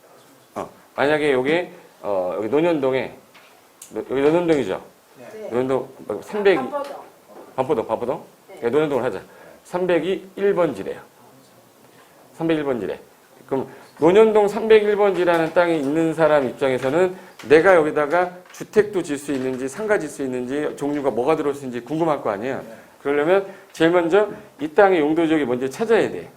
만약에 여기 논현동에, 여기 논현동이죠? 네. 논현동 300이 반포동? 네. 네, 논현동을 하자. 302 1번지래요. 301번지래. 그럼 논현동 301번지라는 땅이 있는 사람 입장에서는 내가 여기다가 주택도 질 수 있는지 상가 질 수 있는지 종류가 뭐가 들어올 수 있는지 궁금할 거 아니에요. 그러려면 제일 먼저 이 땅의 용도 지역이 뭔지 찾아야 돼.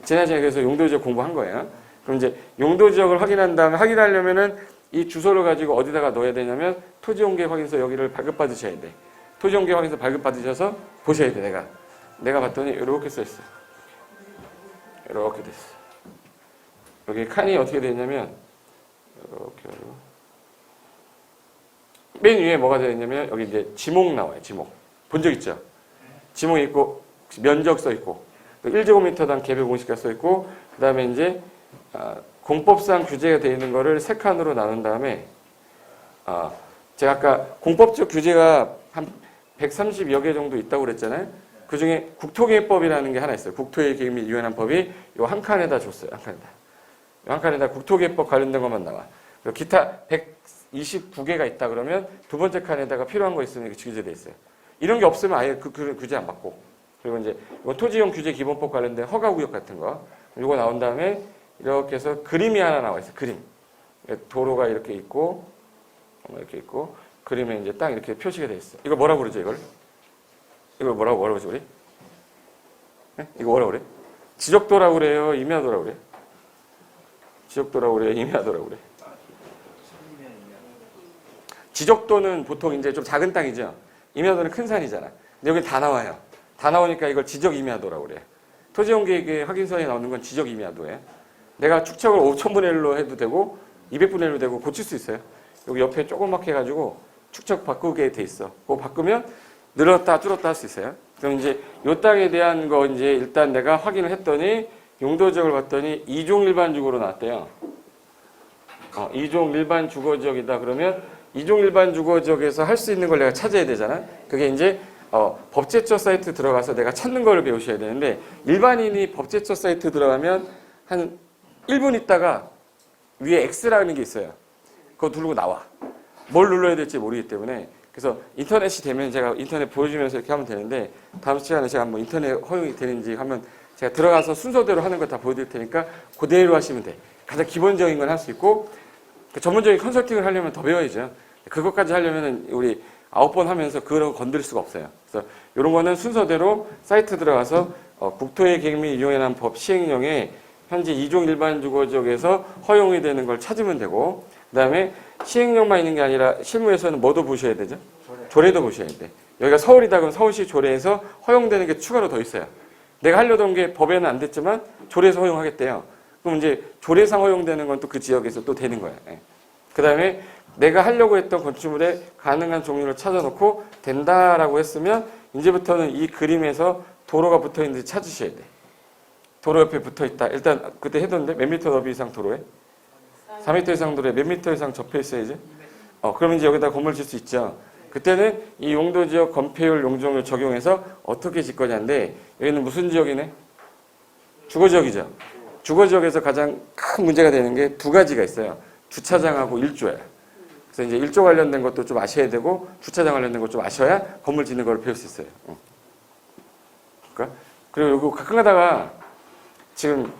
지난 시간에 그래서 용도 지역 공부한 거예요. 그럼 이제 용도 지역을 확인한 다음에 확인하려면은 이 주소를 가지고 어디다가 넣어야 되냐면 토지용계 확인서 여기를 발급받으셔야 돼. 토지용계 확인서 발급받으셔서 보셔야 돼. 내가 봤더니 이렇게 써 있어. 이렇게 됐어. 여기 칸이 어떻게 되냐면 이렇게 맨 위에 뭐가 되어 있냐면 여기 이제 지목 나와요. 지목. 본 적 있죠? 지목이 있고 면적 써 있고 1제곱미터당 개별 공시가 써 있고 그다음에 이제 공법상 규제가 되어 있는 거를 세 칸으로 나눈 다음에 제가 아까 공법적 규제가 한 130여 개 정도 있다고 그랬잖아요. 그중에 국토개법이라는 게 하나 있어요. 국토의 및 유연한 법이 요 한 칸에다 줬어요. 한 칸에다 국토개법 관련된 것만 나와. 그리고 기타 129개가 있다 그러면 두 번째 칸에다가 필요한 거 있으면 규제돼 있어요. 이런 게 없으면 아예 그 규제 안 받고. 그리고 이제 토지용 규제 기본법 관련된 허가구역 같은 거. 이거 나온 다음에 이렇게 해서 그림이 하나 나와 있어요. 그림. 도로가 이렇게 있고 그림에 이제 딱 이렇게 표시가 돼 있어요. 이거 뭐라고 그러죠, 이걸? 이걸 뭐라고 그러죠, 우리? 네? 이거 뭐라고 그래? 지적도라고 그래요? 임야도라고 그래? 지적도라고 그래요? 임야도라고 그래? 지적도는 보통 이제 좀 작은 땅이죠. 임야도는 큰 산이잖아. 근데 여기 다 나와요. 다 나오니까 이걸 지적 임야도라고 그래요. 토지용계획의 확인서에 나오는 건 지적 임야도예요. 내가 축척을 5,000분의 1로 해도 되고 200분의 1로 되고 고칠 수 있어요. 여기 옆에 조그맣게 해가지고 축척 바꾸게 돼 있어. 그거 바꾸면 늘었다 줄었다 할 수 있어요. 그럼 이제 요 땅에 대한 거 이제 일단 내가 확인을 했더니 용도지역을 봤더니 2종 일반 주거로 나왔대요. 2종 일반 주거지역이다 그러면 2종 일반 주거지역에서 할 수 있는 걸 내가 찾아야 되잖아. 그게 이제 법제처 사이트 들어가서 내가 찾는 걸 배우셔야 되는데 일반인이 법제처 사이트 들어가면 한 1분 있다가 위에 X라는 게 있어요. 그거 누르고 나와. 뭘 눌러야 될지 모르기 때문에 그래서 인터넷이 되면 제가 인터넷 보여주면서 이렇게 하면 되는데 다음 시간에 제가 한번 인터넷 허용이 되는지 하면 제가 들어가서 순서대로 하는 거 다 보여드릴 테니까 그대로 하시면 돼. 가장 기본적인 건 할 수 있고 전문적인 컨설팅을 하려면 더 배워야죠. 그것까지 하려면 우리 9번 하면서 그런 거 건들 수가 없어요. 그래서 이런 거는 순서대로 사이트 들어가서 국토의 계획 및 이용에 관한 법 시행령에 현재 2종 일반 주거지역에서 허용이 되는 걸 찾으면 되고 그 다음에 시행령만 있는 게 아니라 실무에서는 뭐도 보셔야 되죠? 조례도 보셔야 돼. 여기가 서울이다 그러면 서울시 조례에서 허용되는 게 추가로 더 있어요. 내가 하려던 게 법에는 안 됐지만 조례에서 허용하겠대요. 그럼 이제 조례상 허용되는 건 또 그 지역에서 또 되는 거예요. 그 다음에 내가 하려고 했던 건축물의 가능한 종류를 찾아놓고 된다라고 했으면 이제부터는 이 그림에서 도로가 붙어있는지 찾으셔야 돼. 도로 옆에 붙어있다. 일단 그때 해뒀는데 몇 미터 너비 이상 도로에? 4m 이상 도로에 몇 미터 이상 접해 있어야지? 그러면 이제 여기다 건물 질 수 있죠. 그때는 이 용도지역 건폐율 용적률 적용해서 어떻게 짓 거냐인데 여기는 무슨 지역이네? 주거지역이죠. 주거지역에서 가장 큰 문제가 되는 게 두 가지가 있어요. 주차장하고 일조예요. 그래서 이제 일조 관련된 것도 좀 아셔야 되고 주차장 관련된 것 좀 아셔야 건물 짓는 걸 배울 수 있어요. 그러니까 그리고 요거 가끔 가다가 지금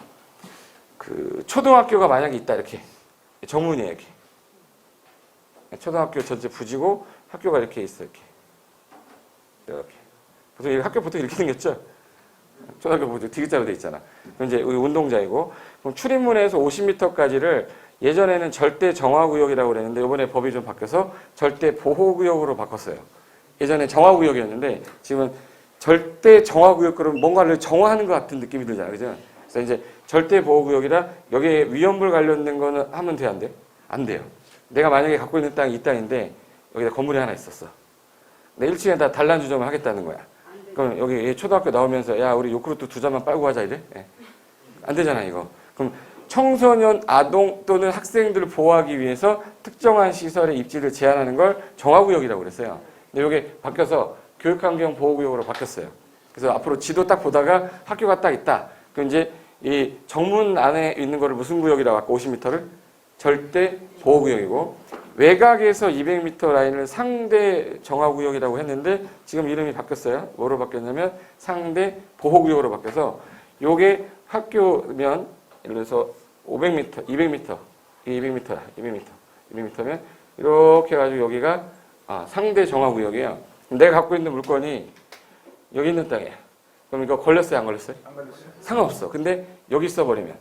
그 초등학교가 만약에 있다 이렇게 정문이에요 이렇게 초등학교 전체 부지고 학교가 이렇게 있어 이렇게 보통 학교 보통 이렇게 생겼죠. 초등학교 보통 디귿자로 돼 있잖아. 그럼 이제 운동장이고 그럼 출입문에서 50m까지를 예전에는 절대 정화구역이라고 그랬는데 이번에 법이 좀 바뀌어서 절대 보호구역으로 바꿨어요. 예전에 정화구역이었는데 지금은 절대 정화구역 그러면 뭔가를 정화하는 것 같은 느낌이 들잖아요. 그죠? 그래서 이제 절대 보호구역이라 여기에 위험물 관련된 거는 하면 돼, 안 돼? 안 돼요. 내가 만약에 갖고 있는 땅이 이 땅인데 여기다 건물이 하나 있었어. 내 1층에다 단란주점을 하겠다는 거야. 그럼 여기 초등학교 나오면서 야 우리 요크루트 2잔만 빨고 가자 이래? 안 되잖아 이거. 그럼 청소년, 아동 또는 학생들을 보호하기 위해서 특정한 시설의 입지를 제한하는 걸 정화구역이라고 그랬어요. 근데 이게 바뀌어서 교육환경 보호구역으로 바뀌었어요. 그래서 앞으로 지도 딱 보다가 학교가 딱 있다. 그럼 이제 이 정문 안에 있는 거를 무슨 구역이라고 할까? 50m를? 절대 보호구역이고 외곽에서 200m 라인을 상대 정화구역이라고 했는데 지금 이름이 바뀌었어요. 뭐로 바뀌었냐면 상대 보호구역으로 바뀌어서 요게 학교면 예를 들어서 500m, 200m, 200m야, 200m, 200m면 이렇게 해가지고 여기가 상대 정화구역이에요. 내가 갖고 있는 물건이 여기 있는 땅이야. 그럼 이거 걸렸어요, 안 걸렸어요? 안 걸렸어요? 상관없어. 근데 여기 있어버리면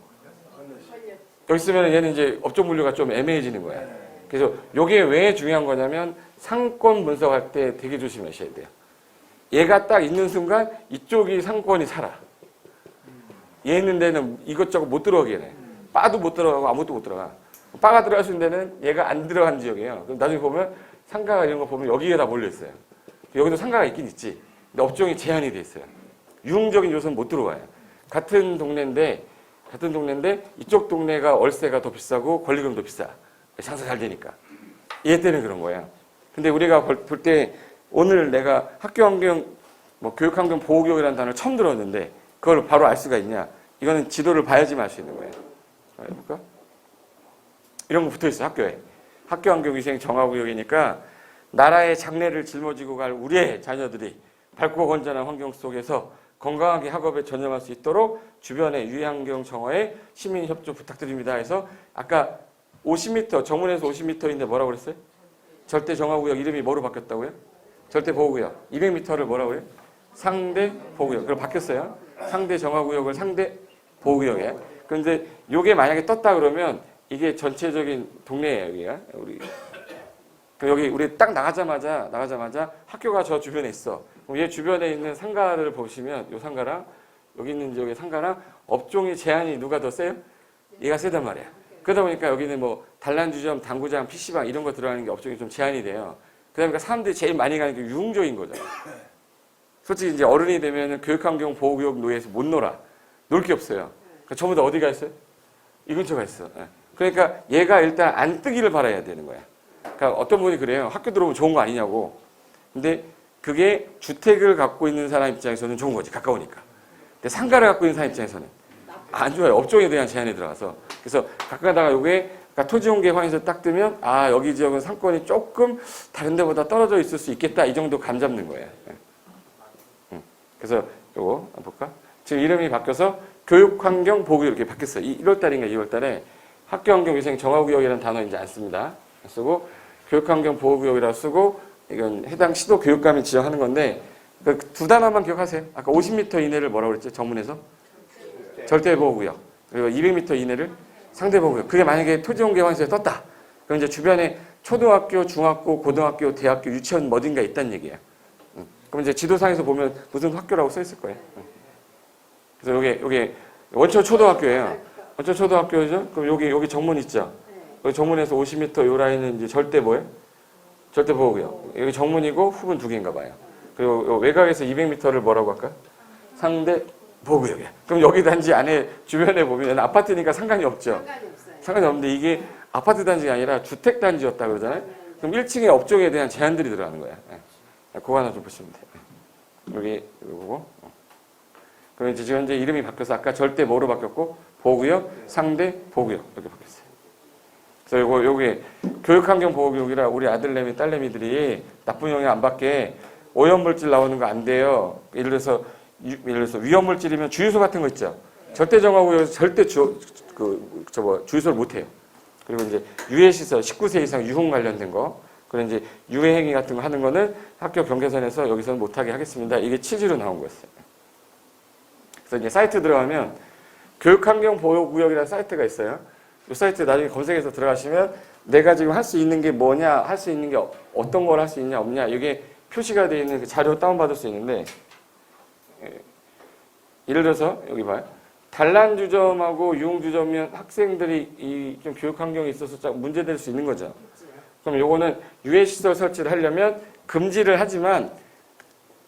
여기 있으면 얘는 이제 업종 분류가 좀 애매해지는 거야. 그래서 이게 왜 중요한 거냐면 상권 분석할 때 되게 조심하셔야 돼요. 얘가 딱 있는 순간 이쪽이 상권이 살아. 얘 있는 데는 이것저것 못 들어가게 해. 바도 못 들어가고 아무것도 못 들어가. 바가 들어갈 수 있는 데는 얘가 안 들어간 지역이에요. 그럼 나중에 보면 상가가 이런 거 보면 여기에 다 몰려 있어요. 여기도 상가가 있긴 있지. 근데 업종이 제한이 돼 있어요. 유흥적인 요소는 못 들어와요. 같은 동네인데 이쪽 동네가 월세가 더 비싸고 권리금도 비싸. 장사 잘 되니까. 얘 때문에 그런 거예요. 근데 우리가 볼 때 오늘 내가 학교환경, 교육환경 보호교육이라는 단어를 처음 들었는데 그걸 바로 알 수가 있냐? 이거는 지도를 봐야지만 알 수 있는 거예요. 해볼까? 이런 거 붙어 있어요, 학교에. 학교환경위생 정화구역이니까 나라의 장래를 짊어지고 갈 우리의 자녀들이 밝고 건전한 환경 속에서 건강하게 학업에 전념할 수 있도록 주변의 유해환경 정화에 시민 협조 부탁드립니다 해서 아까 50m, 정문에서 50m인데 뭐라고 그랬어요? 절대 정화구역 이름이 뭐로 바뀌었다고요? 절대 보호구역. 200m를 뭐라고 해요? 상대 보호구역. 그럼 바뀌었어요. 상대 정화구역을 상대 보호구역에. 그런데 이게 만약에 떴다 그러면 이게 전체적인 동네예요, 여기가. 여기 우리 딱 나가자마자 학교가 저 주변에 있어. 그럼 얘 주변에 있는 상가를 보시면 이 상가랑 여기 있는 지역의 상가랑 업종의 제한이 누가 더 세요? 얘가 세단 말이야. 그러다 보니까 여기는 단란주점, 당구장, PC방 이런 거 들어가는 게 업종이 좀 제한이 돼요. 그러니까 사람들이 제일 많이 가는 게 유흥적인 거죠. 솔직히 이제 어른이 되면 교육환경 보호구역 노예에서 못 놀아. 놀 게 없어요. 그러니까 전부 다 어디 가 있어요? 이 근처가 있어. 그러니까 얘가 일단 안 뜨기를 바라야 되는 거야. 그러니까 어떤 분이 그래요. 학교 들어오면 좋은 거 아니냐고. 근데 그게 주택을 갖고 있는 사람 입장에서는 좋은 거지. 가까우니까. 근데 상가를 갖고 있는 사람 입장에서는 안 좋아요. 업종에 대한 제한이 들어가서. 그래서 가끔가다가 요게 토지공개 확인서 딱 뜨면 여기 지역은 상권이 조금 다른 데보다 떨어져 있을 수 있겠다. 이 정도 감 잡는 거예요. 그래서 요거 한번 볼까? 지금 이름이 바뀌어서 교육환경보호구역 이렇게 바뀌었어요. 1월달인가 2월달에 학교환경위생 정화구역이라는 단어 이제 안 씁니다. 안 쓰고 교육환경보호구역이라고 쓰고 이건 해당 시도 교육감이 지정하는 건데 그 두 단어만 기억하세요. 아까 50m 이내를 뭐라고 그랬죠? 정문에서? 절대보호구역. 그리고 200m 이내를 상대보호구역. 그게 만약에 토지공개 확인서에 떴다. 그럼 이제 주변에 초등학교, 중학교, 고등학교, 대학교, 유치원 어딘가 있다는 얘기예요. 그럼 이제 지도상에서 보면 무슨 학교라고 써 있을 거예요. 그래서 요게 원천 초등학교예요. 원천 초등학교죠? 그럼 여기 정문 있죠? 여기 정문에서 50m 요 라인은 이제 절대 뭐예요? 절대 보호구역. 여기 정문이고 훅은 두 개인가 봐요. 그리고 요 외곽에서 200m를 뭐라고 할까? 상대 보호구역이야. 그럼 여기 단지 안에 주변에 보면 아파트니까 상관이 없죠. 상관이 없는데 이게 아파트 단지가 아니라 주택 단지였다 그러잖아요. 그럼 1층의 업종에 대한 제한들이 들어가는 거야. 그거 하나 좀 보시면 돼요. 여기 보고. 그럼 이제 지금 현재 이름이 바뀌어서 아까 절대 뭐로 바뀌었고 보호구역, 상대 보호구역 이렇게 바뀌었어요. 그래서 요게 교육환경 보호구역이라 우리 아들내미 딸내미들이 나쁜 영향 안 받게 오염물질 나오는 거 안 돼요. 예를 들어서 위험물질이면 주유소 같은 거 있죠. 절대 정화구역에서 절대 주유소를 못 해요. 그리고 이제 유해시설 19세 이상 유흥 관련된 거. 그리고 이제 유해행위 같은 거 하는 거는 학교 경계선에서 여기서는 못하게 하겠습니다. 이게 취지로 나온 거였어요. 그래서 이제 사이트 들어가면 교육환경보호구역이라는 사이트가 있어요. 이 사이트 나중에 검색해서 들어가시면 내가 지금 할 수 있는 게 뭐냐, 할 수 있는 게 어떤 걸 할 수 있냐, 없냐, 이게 표시가 되어 있는 그 자료 다운받을 수 있는데, 예를 들어서 여기 봐요. 단란주점하고 유흥주점이면 학생들이 좀 교육환경에 있어서 문제될 수 있는 거죠. 그럼 요거는 유해시설 설치를 하려면 금지를 하지만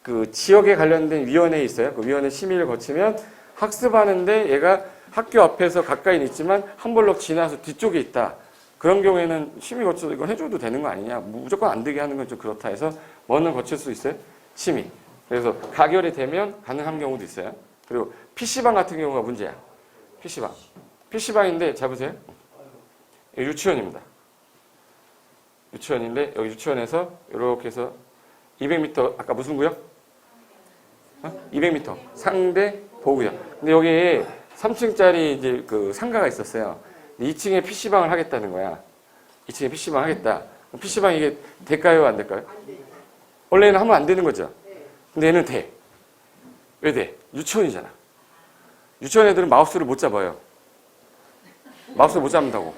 그 지역에 관련된 위원회에 있어요. 그 위원회 심의를 거치면 학습하는데 얘가 학교 앞에서 가까이는 있지만 한 블록 지나서 뒤쪽에 있다. 그런 경우에는 심의 거쳐서 이건 해줘도 되는 거 아니냐. 무조건 안 되게 하는 건 좀 그렇다 해서 뭐는 거칠 수 있어요? 심의. 그래서 가결이 되면 가능한 경우도 있어요. 그리고 PC방 같은 경우가 문제야. PC방. PC방인데 잘 보세요. 유치원입니다. 유치원인데 여기 유치원에서 이렇게 해서 200m 아까 무슨 구역? 200m 상대 보호구역. 근데 여기에 3층짜리 이제 그 상가가 있었어요. 2층에 PC방을 하겠다는 거야. 2층에 PC방 하겠다. PC방 이게 될까요? 안 될까요? 원래는 하면 안 되는 거죠. 근데 얘는 돼. 왜 돼? 유치원이잖아. 유치원 애들은 마우스를 못 잡아요. 마우스를 못 잡는다고.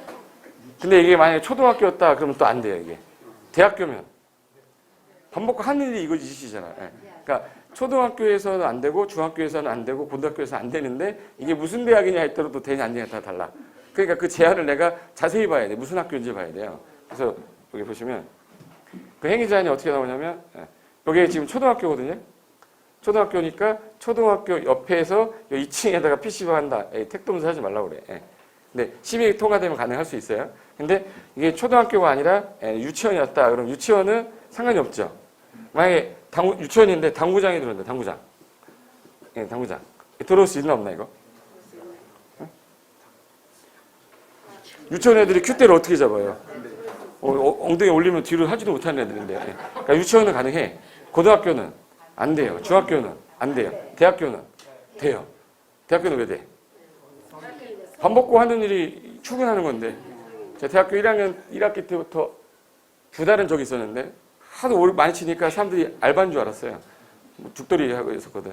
근데 이게 만약에 초등학교였다 그러면 또 안 돼요, 이게. 대학교면. 밥 먹고 하는 일이 이거 짓이잖아. 그러니까 초등학교에서는 안 되고 중학교에서는 안 되고 고등학교에서는 안 되는데 이게 무슨 대학이냐 했더라도 되냐 안 되냐 다 달라. 그러니까 그 제한을 내가 자세히 봐야 돼. 무슨 학교인지 봐야 돼요. 그래서 여기 보시면 그 행위 제한이 어떻게 나오냐면 여기 지금 초등학교거든요. 초등학교니까 초등학교 옆에서 2층에다가 PC방 한다. 택도문서 하지 말라고 그래. 근데 시민이 통과되면 가능할 수 있어요. 근데 이게 초등학교가 아니라 유치원이었다. 그럼 유치원은 상관이 없죠. 만약에 유치원인데 당구장이 들어온다. 당구장. 당구장. 들어올 수 있나 없나 이거? 유치원 애들이 큐대를 어떻게 잡아요? 엉덩이 올리면 뒤로 하지도 못하는 애들인데. 그러니까 유치원은 가능해. 고등학교는 안 돼요. 중학교는 안 돼요. 대학교는 돼요. 대학교는 왜 돼? 밥 먹고 하는 일이 출근하는 건데. 제가 대학교 1학년 1학기 때부터 2달은 적이 있었는데 하도 많이 치니까 사람들이 알바인 줄 알았어요. 죽돌이 하고 있었거든.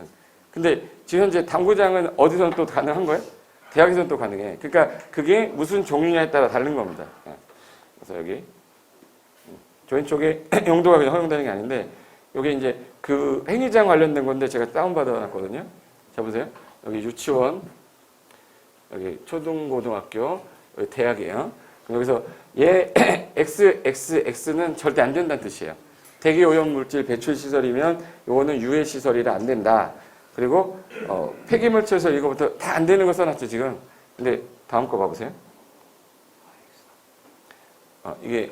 근데 지금 현재 당구장은 어디서는 또 가능한 거예요? 대학에서는 또 가능해. 그러니까 그게 무슨 종류냐에 따라 다른 겁니다. 그래서 여기 왼쪽에 용도가 그냥 허용되는 게 아닌데 여기 이제 그 행위장 관련된 건데 제가 다운받아 놨거든요. 자 보세요. 여기 유치원, 여기 초등고등학교, 여기 대학이에요. 그럼 여기서 얘 XXX는 절대 안 된다는 뜻이에요. 대기오염물질 배출시설이면 요거는 유해시설이라 안 된다. 그리고 폐기물처에서 이거부터 다 안 되는 거 써놨죠 지금. 근데 다음 거 봐보세요. 이게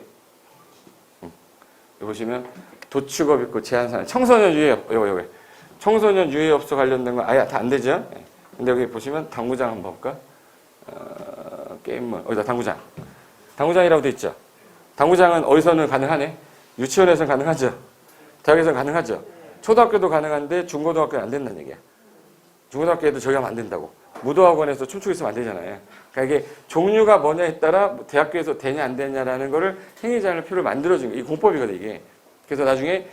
여기 보시면 도축업 있고 제한사항 청소년 유해업 요거 청소년 유해업소 관련된 거 아예 다 안 되죠. 근데 여기 보시면 당구장 한번 볼까? 게임물 어디다 당구장이라고 돼 있죠. 당구장은 어디서는 가능하네. 유치원에서는 가능하죠. 대학에서는 가능하죠. 초등학교도 가능한데 중고등학교는 안 된다는 얘기야. 중고등학교 애들 저기 하면 안 된다고. 무도학원에서 춤추고 있으면 안 되잖아요. 그러니까 이게 종류가 뭐냐에 따라 대학교에서 되냐 안 되냐라는 거를 행위자를 표를 만들어준 거예요. 이 공법이거든 이게. 그래서 나중에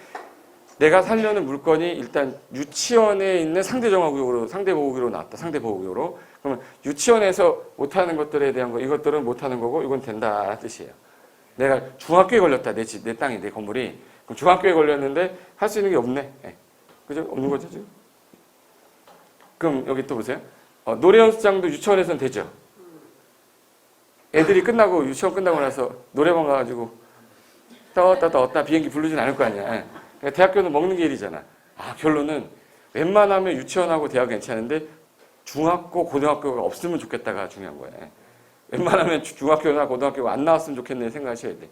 내가 살려는 물건이 일단 유치원에 있는 상대정화구역으로 상대보호구역으로 나왔다. 상대보호구역으로. 그러면 유치원에서 못하는 것들에 대한 거 이것들은 못하는 거고 이건 된다는 뜻이에요. 내가 중학교에 걸렸다. 내 집, 내 땅이, 내 건물이. 그럼 중학교에 걸렸는데 할 수 있는 게 없네. 그죠? 없는 거죠 지금? 그럼 여기 또 보세요. 노래 연습장도 유치원에서는 되죠. 애들이 끝나고 유치원 끝나고 나서 노래방 가가지고 떠 비행기 부르진 않을 거 아니야. 그러니까 대학교는 먹는 게 일이잖아. 결론은 웬만하면 유치원하고 대학 괜찮은데 중학교, 고등학교가 없으면 좋겠다가 중요한 거예요. 웬만하면 중학교나 고등학교가 안 나왔으면 좋겠네 생각하셔야 돼.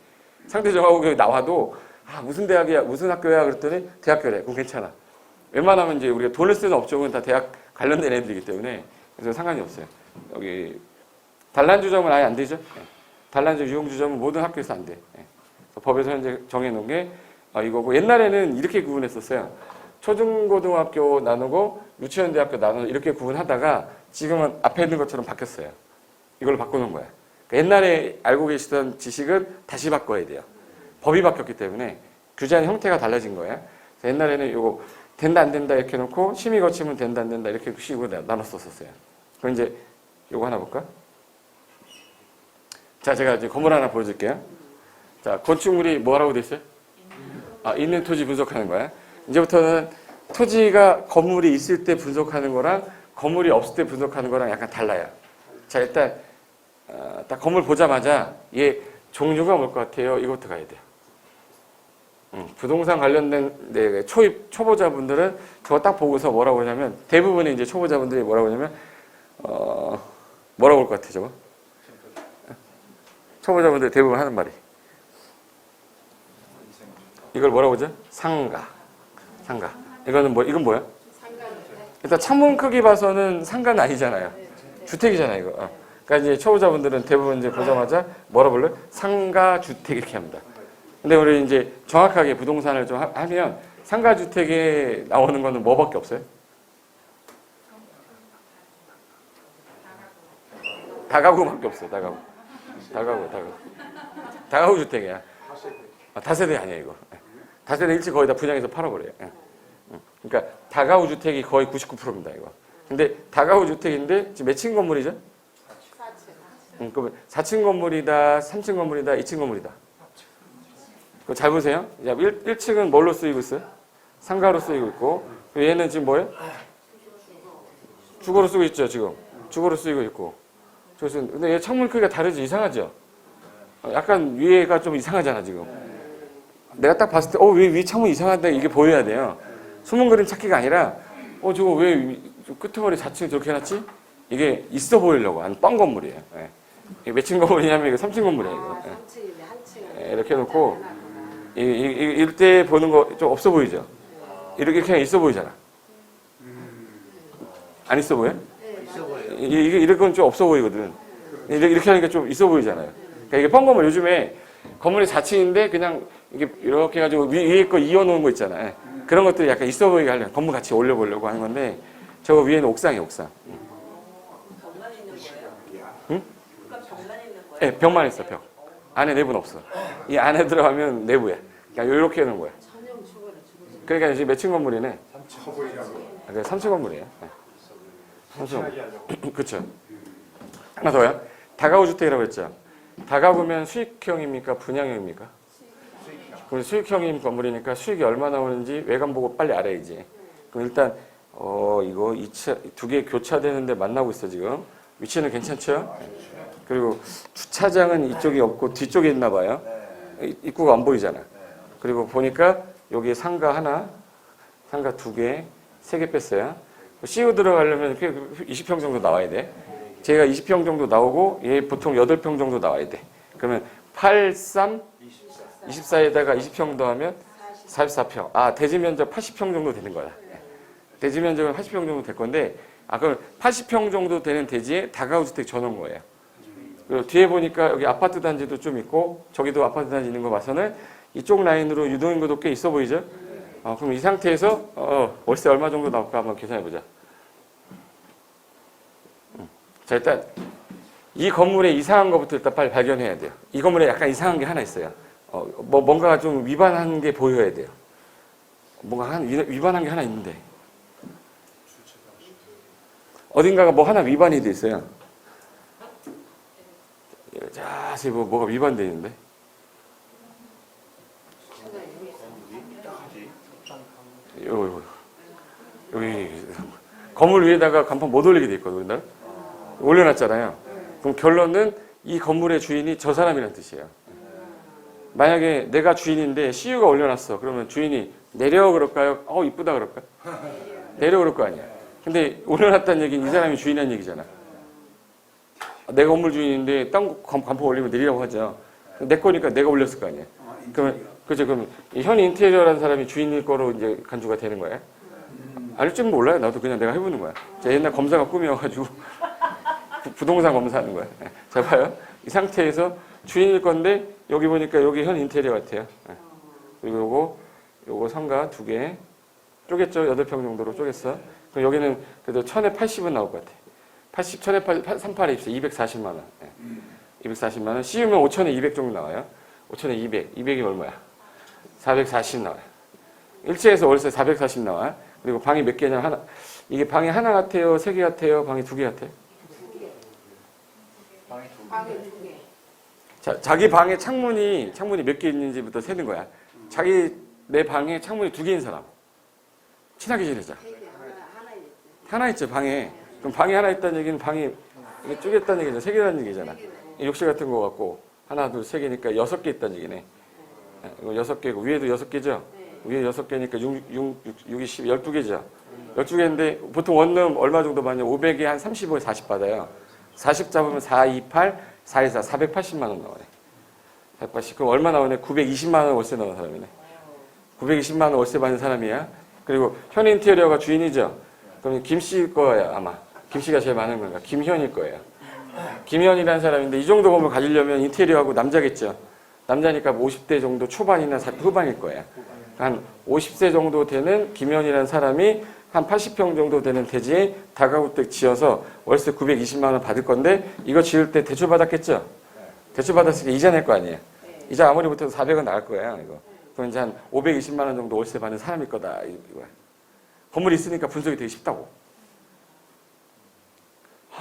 상대정화구역에 나와도 무슨 대학이야, 무슨 학교야 그랬더니 대학교래. 그럼 괜찮아. 웬만하면 이제 우리가 돈을 쓰는 업종은 다 대학 관련된 애들이기 때문에 그래서 상관이 없어요. 여기 단란주점은 아예 안 되죠. 단란주 유흥주점은 모든 학교에서 안 돼. 법에서 현재 정해놓은 게 이거고 옛날에는 이렇게 구분했었어요. 초중고등학교 나누고 유치원 대학교 나누고 이렇게 구분하다가 지금은 앞에 있는 것처럼 바뀌었어요. 이걸로 바꿔놓은 거야. 그러니까 옛날에 알고 계시던 지식은 다시 바꿔야 돼요. 법이 바뀌었기 때문에 규제하는 형태가 달라진 거예요. 그래서 옛날에는 이거 된다 안 된다 이렇게 놓고 심의 거치면 된다 안 된다 이렇게 식으로 나눴었어요. 그럼 이제 이거 하나 볼까? 자, 제가 이제 건물 하나 보여줄게요. 자, 건축물이 뭐라고 돼 있어요? 있는 토지 분석하는 거야. 이제부터는 토지가 건물이 있을 때 분석하는 거랑 건물이 없을 때 분석하는 거랑 약간 달라요. 자, 일단 딱 건물 보자마자 얘 종류가 뭘 것 같아요? 이것부터 가야 돼요. 부동산 관련된 초보자분들은 저거 딱 보고서 뭐라고 하냐면 대부분의 이제 초보자분들이 뭐라고 하냐면 뭐라고 할 것 같아요, 저거? 초보자분들 대부분 하는 말이 이걸 뭐라고 하죠? 상가. 이거는 이건 뭐야? 일단 창문 크기 봐서는 상가는 아니잖아요. 주택이잖아요, 이거. 그러니까 이제 초보자분들은 대부분 이제 보자마자 뭐라고 불러요? 상가 주택 이렇게 합니다. 근데 우리 이제 정확하게 부동산을 좀 하면 상가 주택에 나오는 거는 뭐밖에 없어요? 다가구밖에 없어요, 다가구. 다가구 주택이야. 다세대 아니야 이거. 다세대 일찍 거의 다 분양해서 팔아버려요. 그러니까 다가구 주택이 거의 99%입니다 이거. 근데 다가구 주택인데 지금 몇 층 건물이죠? 4층. 그러면 4층 건물이다, 3층 건물이다, 2층 건물이다. 그거 잘 보세요. 1층은 뭘로 쓰이고 있어요? 상가로 쓰이고 있고, 얘는 지금 뭐예요? 주거로 쓰고 있죠 지금. 주거로 쓰이고 있고. 그래서 근데 얘 창문 크기가 다르지. 이상하죠? 약간 위에가 좀 이상하잖아 지금. 내가 딱 봤을 때 왜 위 창문 이상한데 이게 보여야 돼요. 숨은 그림 찾기가 아니라 저거 왜 끄트머리 4층 저렇게 해놨지? 이게 있어 보이려고 한 뻥 건물이에요. 예. 이게 몇 층 건물이냐면 이거 3층 건물이에요. 이거. 3층이네, 한 층. 이렇게 해놓고 이럴 때 보는 거 좀 없어 보이죠? 이렇게 그냥 있어 보이잖아. 안 있어 보여? 이게 이런 건 좀 없어 보이거든. 이렇게 하니까 좀 있어 보이잖아요. 그러니까 이게 뻥 건물 요즘에 건물이 4층인데 그냥 이게 이렇게 해가지고 위에 거 이어놓은 거 있잖아요. 그런 것들이 약간 있어 보이게 하려고 건물 같이 올려보려고 하는 건데 저거 위에는 옥상이에요, 옥상. 벽만 있는 거예요? 응? 그러니까 벽만 있는 거예요? 네, 벽만 있어, 벽. 안에 내부는 없어. 이 안에 들어가면 내부야. 그러니까 이렇게 해놓은 거야. 전용 주거를 주거. 그러니까 지금 몇 층 건물이네? 3층. 3층 건물이에요. 네. 3층 건물. 그렇죠. 하나 더요. 다가구 주택이라고 했죠. 다가구면 수익형입니까? 분양형입니까? 그럼 수익형인 건물이니까 수익이 얼마 나오는지 외관 보고 빨리 알아야지. 그럼 일단 이거 2개 교차되는데 만나고 있어 지금. 위치는 괜찮죠? 그리고 주차장은 이쪽이 없고 뒤쪽에 있나 봐요. 입구가 안 보이잖아. 그리고 보니까 여기 상가 하나, 상가 2개, 3개 뺐어요. CU 들어가려면 20평 정도 나와야 돼. 제가 20평 정도 나오고 얘 보통 8평 정도 나와야 돼. 그러면 8, 3, 24에다가 20평 더하면 44평. 대지 면적 80평 정도 되는 거야. 대지 면적은 80평 정도 될 건데 그럼 80평 정도 되는 대지에 다가구 주택 줘놓은 거예요. 그리고 뒤에 보니까 여기 아파트 단지도 좀 있고 저기도 아파트 단지 있는 거 봐서는 이쪽 라인으로 유동인구도 꽤 있어 보이죠? 그럼 이 상태에서 월세 얼마 정도 나올까 한번 계산해 보자. 자, 일단 이 건물에 이상한 것부터 일단 빨리 발견해야 돼요. 이 건물에 약간 이상한 게 하나 있어요. 뭔가 좀 위반한 게 보여야 돼요. 뭔가 위반한 게 하나 있는데 어딘가가 뭐 하나 위반이 돼 있어요. 자세히 뭐가 위반돼 있는데 여기 건물 위에다가 간판 못 올리게 돼 있거든. 우리나라 올려놨잖아요. 그럼 결론은 이 건물의 주인이 저 사람이란 뜻이에요. 만약에 내가 주인인데 CU가 올려놨어. 그러면 주인이 내려 그럴까요? 이쁘다 그럴까요? 내려 그럴 거 아니야. 근데 올려놨다는 얘기는 이 사람이 주인이라는 얘기잖아. 내가 건물 주인인데 땅 간판 올리면 내리라고 하죠. 내 거니까 내가 올렸을 거 아니야. 그럼 현 인테리어라는 사람이 주인일 거로 이제 간주가 되는 거야. 알지는 몰라요. 나도 그냥 내가 해보는 거야. 제가 옛날 검사가 꿈이어가지고 부동산 검사하는 거야. 자, 봐요. 이 상태에서 주인일 건데 여기 보니까 여기 현 인테리어 같아요. 그리고 요거 상가 2개 쪼갰죠? 8평 정도로 쪼갰어. 그럼 여기는 그래도 1000에 80은 나올 것 같아. 1000에 38에 240만 원. 240만 원. 씌우면 5000에 200 정도 나와요. 5000에 200. 200이 얼마야? 440 나와요. 일체에서 월세 440 나와요. 그리고 방이 몇 개냐? 하나. 이게 방이 하나 같아요? 3개 같아요? 방이 2개 같아요? 방에 2개. 자, 자기 방에 창문이 몇 개 있는지부터 세는 거야. 내 방에 창문이 2개인 사람. 친하게 지내자. 하나 있죠, 방에. 그럼 방에 하나 있다는 얘기는 방이 이게 쪼갰다는 얘기잖아. 3개라는 얘기잖아. 욕실 같은 거 같고 하나, 둘, 3개니까 6개 있다는 얘기네. 이거 6개고 위에도 6개죠? 위에 6개니까 6이 10, 12개죠? 12개인데 보통 원룸 얼마 정도 받냐? 500에 한 35에 40 받아요. 40 잡으면 4, 2, 8, 4, 2, 4, 480만 원 나오네. 480. 그럼 얼마 나오네? 920만 원 월세 나오는 사람이네. 920만 원 월세 받는 사람이야. 그리고 현 인테리어가 주인이죠? 그럼 김씨 거야 아마. 김씨가 제일 많은 건가? 김현일 거예요. 김현이라는 사람인데 이 정도 건물 가지려면 인테리어하고 남자겠죠? 남자니까 50대 정도 초반이나 후반일 거예요. 한 50세 정도 되는 김현이라는 사람이 한 80평 정도 되는 대지에 다가구택 지어서 월세 920만 원 받을 건데 이거 지을 때 대출 받았겠죠? 대출 받았으니까 이자 낼 거 아니에요. 네. 이자 아무리 못해도 400원 나갈 거예요. 이거. 그럼 이제 한 520만 원 정도 월세 받는 사람일 거다. 이거야. 건물이 있으니까 분석이 되게 쉽다고.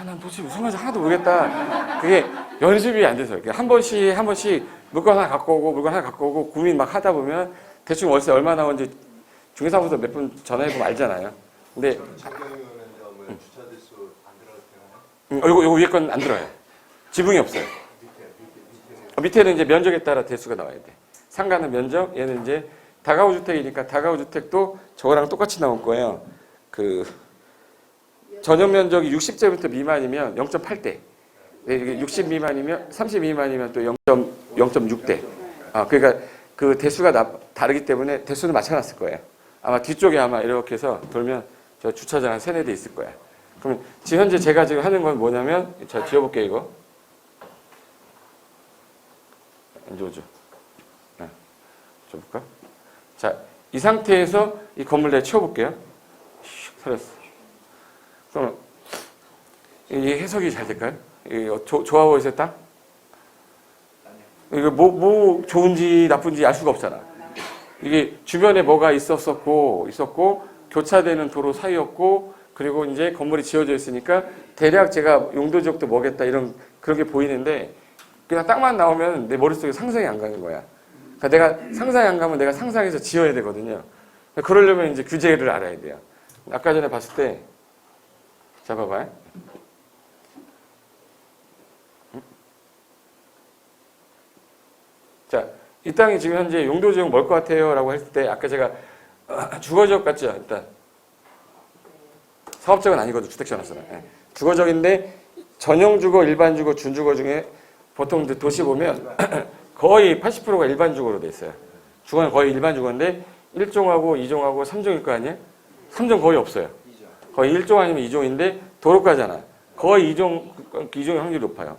난 도대체 무슨 말인지 하나도 모르겠다. 그게 연습이 안 돼서. 한 번씩 물건 하나 갖고 오고 물건 하나 갖고 오고 고민 막 하다 보면 대충 월세 얼마 나오는지 중개사무소 몇 분 전화해보면 알잖아요. 근데 주차 대수 안 들어가도 되나요? 요거 위에 건 안 들어요. 지붕이 없어요. 밑에는 이제 면적에 따라 대수가 나와야 돼. 상가는 면적, 얘는 이제 다가구 주택이니까 다가구 주택도 저거랑 똑같이 나올 거예요. 그 전용 면적이 60제곱미터 미만이면 0.8대. 60 미만이면 30 미만이면 또 0.6대. 그러니까 그 대수가 다르기 때문에 대수는 맞춰놨을 거예요. 아마 뒤쪽에 아마 이렇게 해서 돌면 저 주차장 한 3-4대 있을 거야. 그러면 지금 현재 제가 지금 하는 건 뭐냐면 자 지워볼게요 이거. 이제 오죠. 네. 줘볼까? 자, 이 상태에서 이 건물 내가 치워볼게요. 슉 살았어. 그럼 이게 해석이 잘 될까요? 좋아 보이세요, 땅? 이거 뭐 좋은지 나쁜지 알 수가 없잖아. 이게 주변에 뭐가 있었고 교차되는 도로 사이였고 그리고 이제 건물이 지어져 있으니까 대략 제가 용도 지역도 뭐겠다 이런 그런 게 보이는데 그냥 땅만 나오면 내 머릿속에 상상이 안 가는 거야. 그러니까 내가 상상이 안 가면 내가 상상해서 지어야 되거든요. 그러려면 이제 규제를 알아야 돼요. 아까 전에 봤을 때 잡아봐요. 자, 이 땅이 지금 현재 용도지역 뭘 것 같아요? 라고 했을 때 아까 제가 주거지역 같죠? 일단 사업지역은 아니거든. 주택지어놨어요. 주거지역인데 전용주거, 일반주거, 준주거 중에 보통 도시 보면 거의 80%가 일반주거로 돼 있어요. 주거는 거의 일반주거인데 1종하고 2종하고 3종일 거 아니에요? 3종 거의 없어요. 거의 1종 아니면 2종인데 도로가잖아. 거의 2종의 확률이 높아요.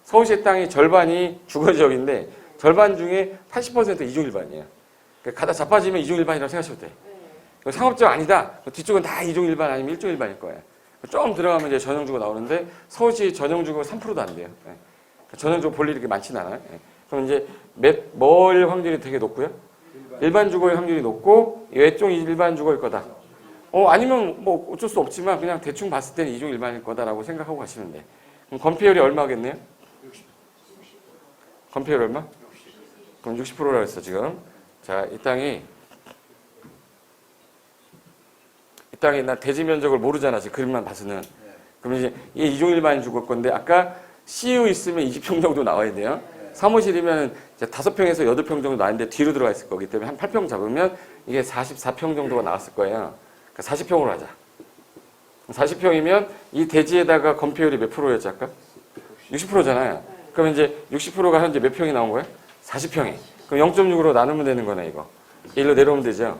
서울시 땅이 절반이 주거지역인데 절반 중에 80% 2종 일반이에요. 그러니까 가다 자빠지면 2종 일반이라고 생각하셔도 돼. 상업지역 아니다. 뒤쪽은 다 2종 일반 아니면 1종 일반일 거예요. 좀 들어가면 이제 전용주거 나오는데 서울시 전용주거 3%도 안 돼요. 전용주거 볼 일이 그렇게 많지는 않아요. 그럼 이제 뭘 확률이 되게 높고요? 일반 주거의 확률이 높고 외종 일반 주거일 거다. 아니면 뭐 어쩔 수 없지만 그냥 대충 봤을 때는 2종 일반일 거다라고 생각하고 가시면 돼. 그럼 건폐율이 얼마겠네요? 건폐율 얼마? 그럼 60%라고 했어 지금. 자, 이 땅이 나 대지 면적을 모르잖아 지금 그림만 봐서는. 그럼 이제 이게 2종 일반이 죽을 건데 아까 CU 있으면 20평 정도 나와야 돼요. 사무실이면 이제 5평에서 8평 정도 나왔는데 뒤로 들어가 있을 거기 때문에 한 8평 잡으면 이게 44평 정도가 나왔을 거예요. 그러니까 40평으로 하자. 40평이면 이 대지에다가 건폐율이 몇 프로였지 아까? 60%잖아요. 그럼 이제 60%가 현재 몇 평이 나온 거예요? 40평이. 그럼 0.6으로 나누면 되는 거네 이거. 1로 내려오면 되죠.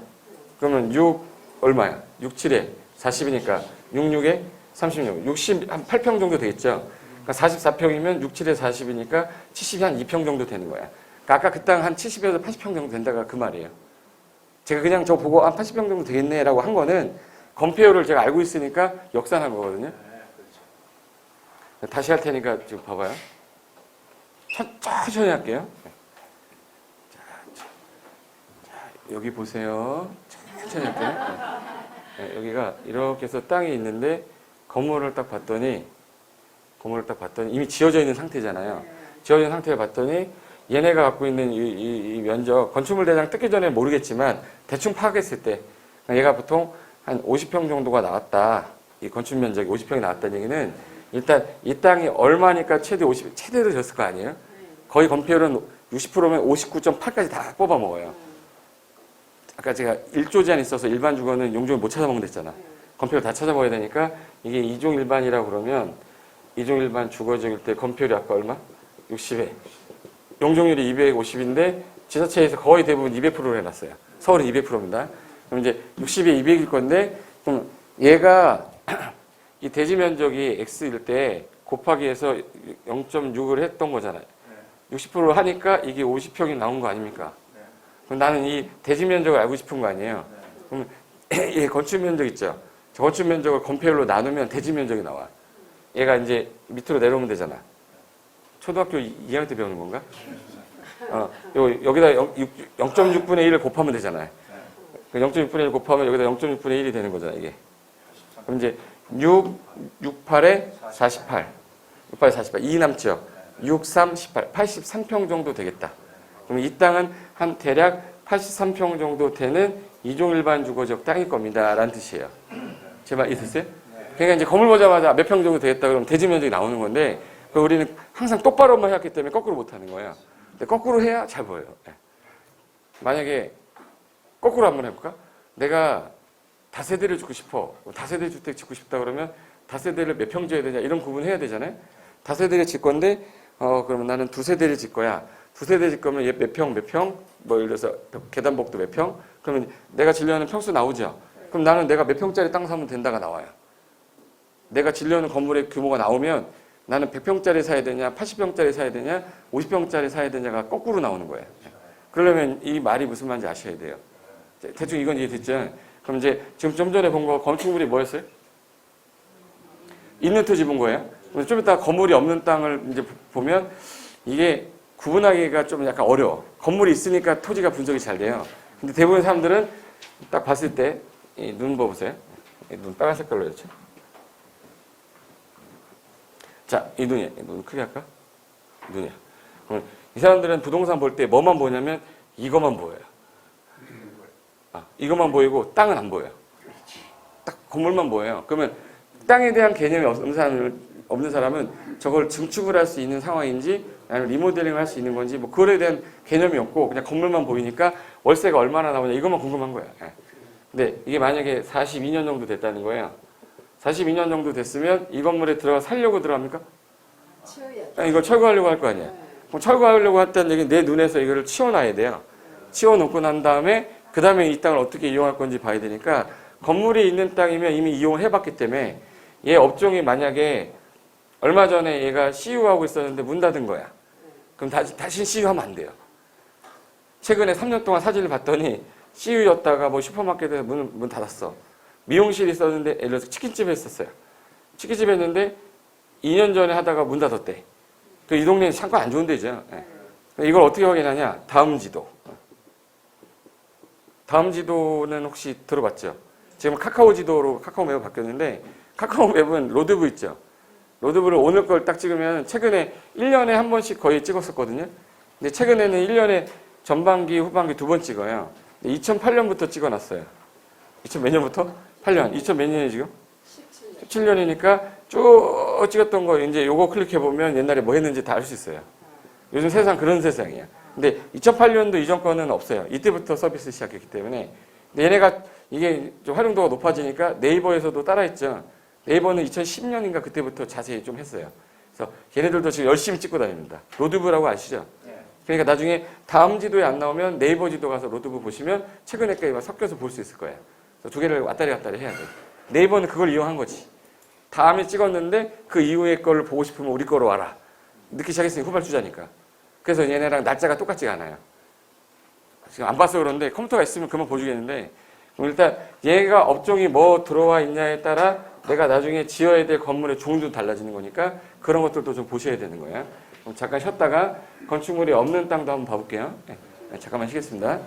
그러면 6 얼마야? 6, 7에 40이니까 6, 6에 36. 60, 한 8평 정도 되겠죠. 그러니까 44평이면 6, 7에 40이니까 70이 한 2평 정도 되는 거야. 그러니까 아까 그 땅 한 70에서 80평 정도 된다가 그 말이에요. 제가 그냥 저 보고 80평 정도 되겠네라고 한 거는 건폐율을 제가 알고 있으니까 역산한 거거든요. 다시 할 테니까 지금 봐봐요. 천천히 할게요. 자, 여기 보세요. 천천히 할게요. 여기가 이렇게 해서 땅이 있는데 건물을 딱 봤더니 이미 지어져 있는 상태잖아요. 지어져 있는 상태를 봤더니 얘네가 갖고 있는 이 면적, 건축물 대장 뜯기 전에 모르겠지만 대충 파악했을 때 얘가 보통 한 50평 정도가 나왔다. 이 건축 면적이 50평이 나왔다는 얘기는 일단 이 땅이 얼마니까 최대로 졌을 거 아니에요? 거의 건폐율은 60%면 59.8까지 다 뽑아 먹어요. 아까 제가 1조 제한이 있어서 일반 주거는 용종을 못 찾아먹는다 했잖아. 건폐율 다 찾아먹어야 되니까 이게 2종 일반이라고 그러면 2종 일반 주거지일 때 건폐율이 아까 얼마? 60에. 용적률이 250인데 지자체에서 거의 대부분 200%로 해놨어요. 서울은 200%입니다. 그럼 이제 60에 200일 건데 그럼 얘가 이 대지 면적이 X일 때 곱하기 해서 0.6을 했던 거잖아요. 60% 하니까 이게 50평이 나온 거 아닙니까? 그럼 나는 이 대지 면적을 알고 싶은 거 아니에요. 그럼 얘 건축 면적 있죠. 저 건축 면적을 건폐율로 나누면 대지 면적이 나와. 얘가 이제 밑으로 내려오면 되잖아. 초등학교 2학년 때 배우는 건가? 여기다 0.6분의 1을 곱하면 되잖아요. 0.6분의 1 곱하면 여기다 0.6분의 1이 되는 거잖아, 이게. 그럼 이제 68에 48. 68에 48. 2 남죠? 6, 3, 18. 83평 정도 되겠다. 그럼 이 땅은 한 대략 83평 정도 되는 이종 일반 주거지역 땅일 겁니다. 라는 뜻이에요. 제 말 이해됐어요? 그러니까 이제 건물 보자마자 몇 평 정도 되겠다 그러면 대지 면적이 나오는 건데 우리는 항상 똑바로만 해왔기 때문에 거꾸로 못 하는 거예요. 근데 거꾸로 해야 잘 보여요. 만약에 거꾸로 한번 해볼까? 내가 다세대를 짓고 싶어. 다세대 주택 짓고 싶다 그러면 다세대를 몇 평 지어야 되냐 이런 구분해야 되잖아요. 다세대를 짓 건데 그러면 나는 두세대를 짓 거야. 두세대 짓 거면 얘 몇 평, 몇 평? 뭐 예를 들어서 계단복도 몇 평? 그러면 내가 지려는 평수 나오죠. 그럼 나는 내가 몇 평짜리 땅 사면 된다가 나와요. 내가 지려는 건물의 규모가 나오면 나는 100평짜리 사야 되냐, 80평짜리 사야 되냐, 50평짜리 사야 되냐가 거꾸로 나오는 거예요. 그러려면 이 말이 무슨 말인지 아셔야 돼요. 대충 이건 이해됐죠? 그럼 이제 지금 좀 전에 본 거 건축물이 뭐였어요? 있는 토지 본 거예요. 좀 이따 건물이 없는 땅을 이제 보면 이게 구분하기가 좀 약간 어려워. 건물이 있으니까 토지가 분석이 잘 돼요. 근데 대부분 사람들은 딱 봤을 때 눈 봐보세요. 눈 빨간 색깔로 했죠. 자, 이 눈이야. 눈 크게 할까? 눈이야. 그럼 이 사람들은 부동산 볼 때 뭐만 보냐면 이것만 보여요. 이것만 보이고 땅은 안 보여요. 딱 건물만 보여요. 그러면 땅에 대한 개념이 없는 사람은 저걸 증축을 할 수 있는 상황인지 아니면 리모델링을 할 수 있는 건지 뭐 그거에 대한 개념이 없고 그냥 건물만 보이니까 월세가 얼마나 나오냐 이것만 궁금한 거야. 근데 이게 만약에 42년 정도 됐다는 거예요. 42년 정도 됐으면 이 건물에 살려고 들어갑니까? 치워야죠. 이걸 철거하려고 할 거 아니야. 그럼 철거하려고 했다는 얘기는 내 눈에서 이거를 치워놔야 돼요. 치워놓고 난 다음에 그 다음에 이 땅을 어떻게 이용할 건지 봐야 되니까 건물이 있는 땅이면 이미 이용을 해봤기 때문에 얘 업종이 만약에 얼마 전에 얘가 CU하고 있었는데 문 닫은 거야. 그럼 다시 CU하면 안 돼요. 최근에 3년 동안 사진을 봤더니 CU였다가 뭐 슈퍼마켓에서 문 닫았어. 미용실이 있었는데 예를 들어서 치킨집 했었어요. 치킨집 했는데 2년 전에 하다가 문 닫았대. 이 동네는 잠깐 안 좋은 데죠. 이걸 어떻게 확인하냐? 다음 지도. 다음 지도는 혹시 들어봤죠? 지금 카카오 지도로 카카오 맵을 바뀌었는데 카카오 맵은 로드뷰 있죠? 로드뷰를 오늘 걸 딱 찍으면 최근에 1년에 한 번씩 거의 찍었었거든요. 근데 최근에는 1년에 전반기, 후반기 2번 찍어요. 2008년부터 찍어놨어요. 2000 몇 년부터? 8년. 2000 몇 년이 지금? 17년이니까 쭉 찍었던 거 이제 요거 클릭해보면 옛날에 뭐 했는지 다 알 수 있어요. 요즘 세상 그런 세상이야. 근데 2008년도 이전 거는 없어요. 이때부터 서비스 시작했기 때문에. 근데 얘네가 이게 좀 활용도가 높아지니까 네이버에서도 따라했죠. 네이버는 2010년인가 그때부터 자세히 좀 했어요. 그래서 걔네들도 지금 열심히 찍고 다닙니다. 로드뷰라고 아시죠? 그러니까 나중에 다음 지도에 안 나오면 네이버 지도 가서 로드뷰 보시면 최근에 거에 섞여서 볼 수 있을 거예요. 그래서 두 개를 왔다리 갔다리 해야 돼. 네이버는 그걸 이용한 거지. 다음에 찍었는데 그 이후의 거를 보고 싶으면 우리 거로 와라. 늦기 시작했으니 후발주자니까. 그래서 얘네랑 날짜가 똑같지가 않아요. 지금 안 봐서 그런데 컴퓨터가 있으면 그만 보여주겠는데 일단 얘가 업종이 뭐 들어와 있냐에 따라 내가 나중에 지어야 될 건물의 종류도 달라지는 거니까 그런 것들도 좀 보셔야 되는 거예요. 그럼 잠깐 쉬었다가 건축물이 없는 땅도 한번 봐볼게요. 잠깐만 쉬겠습니다.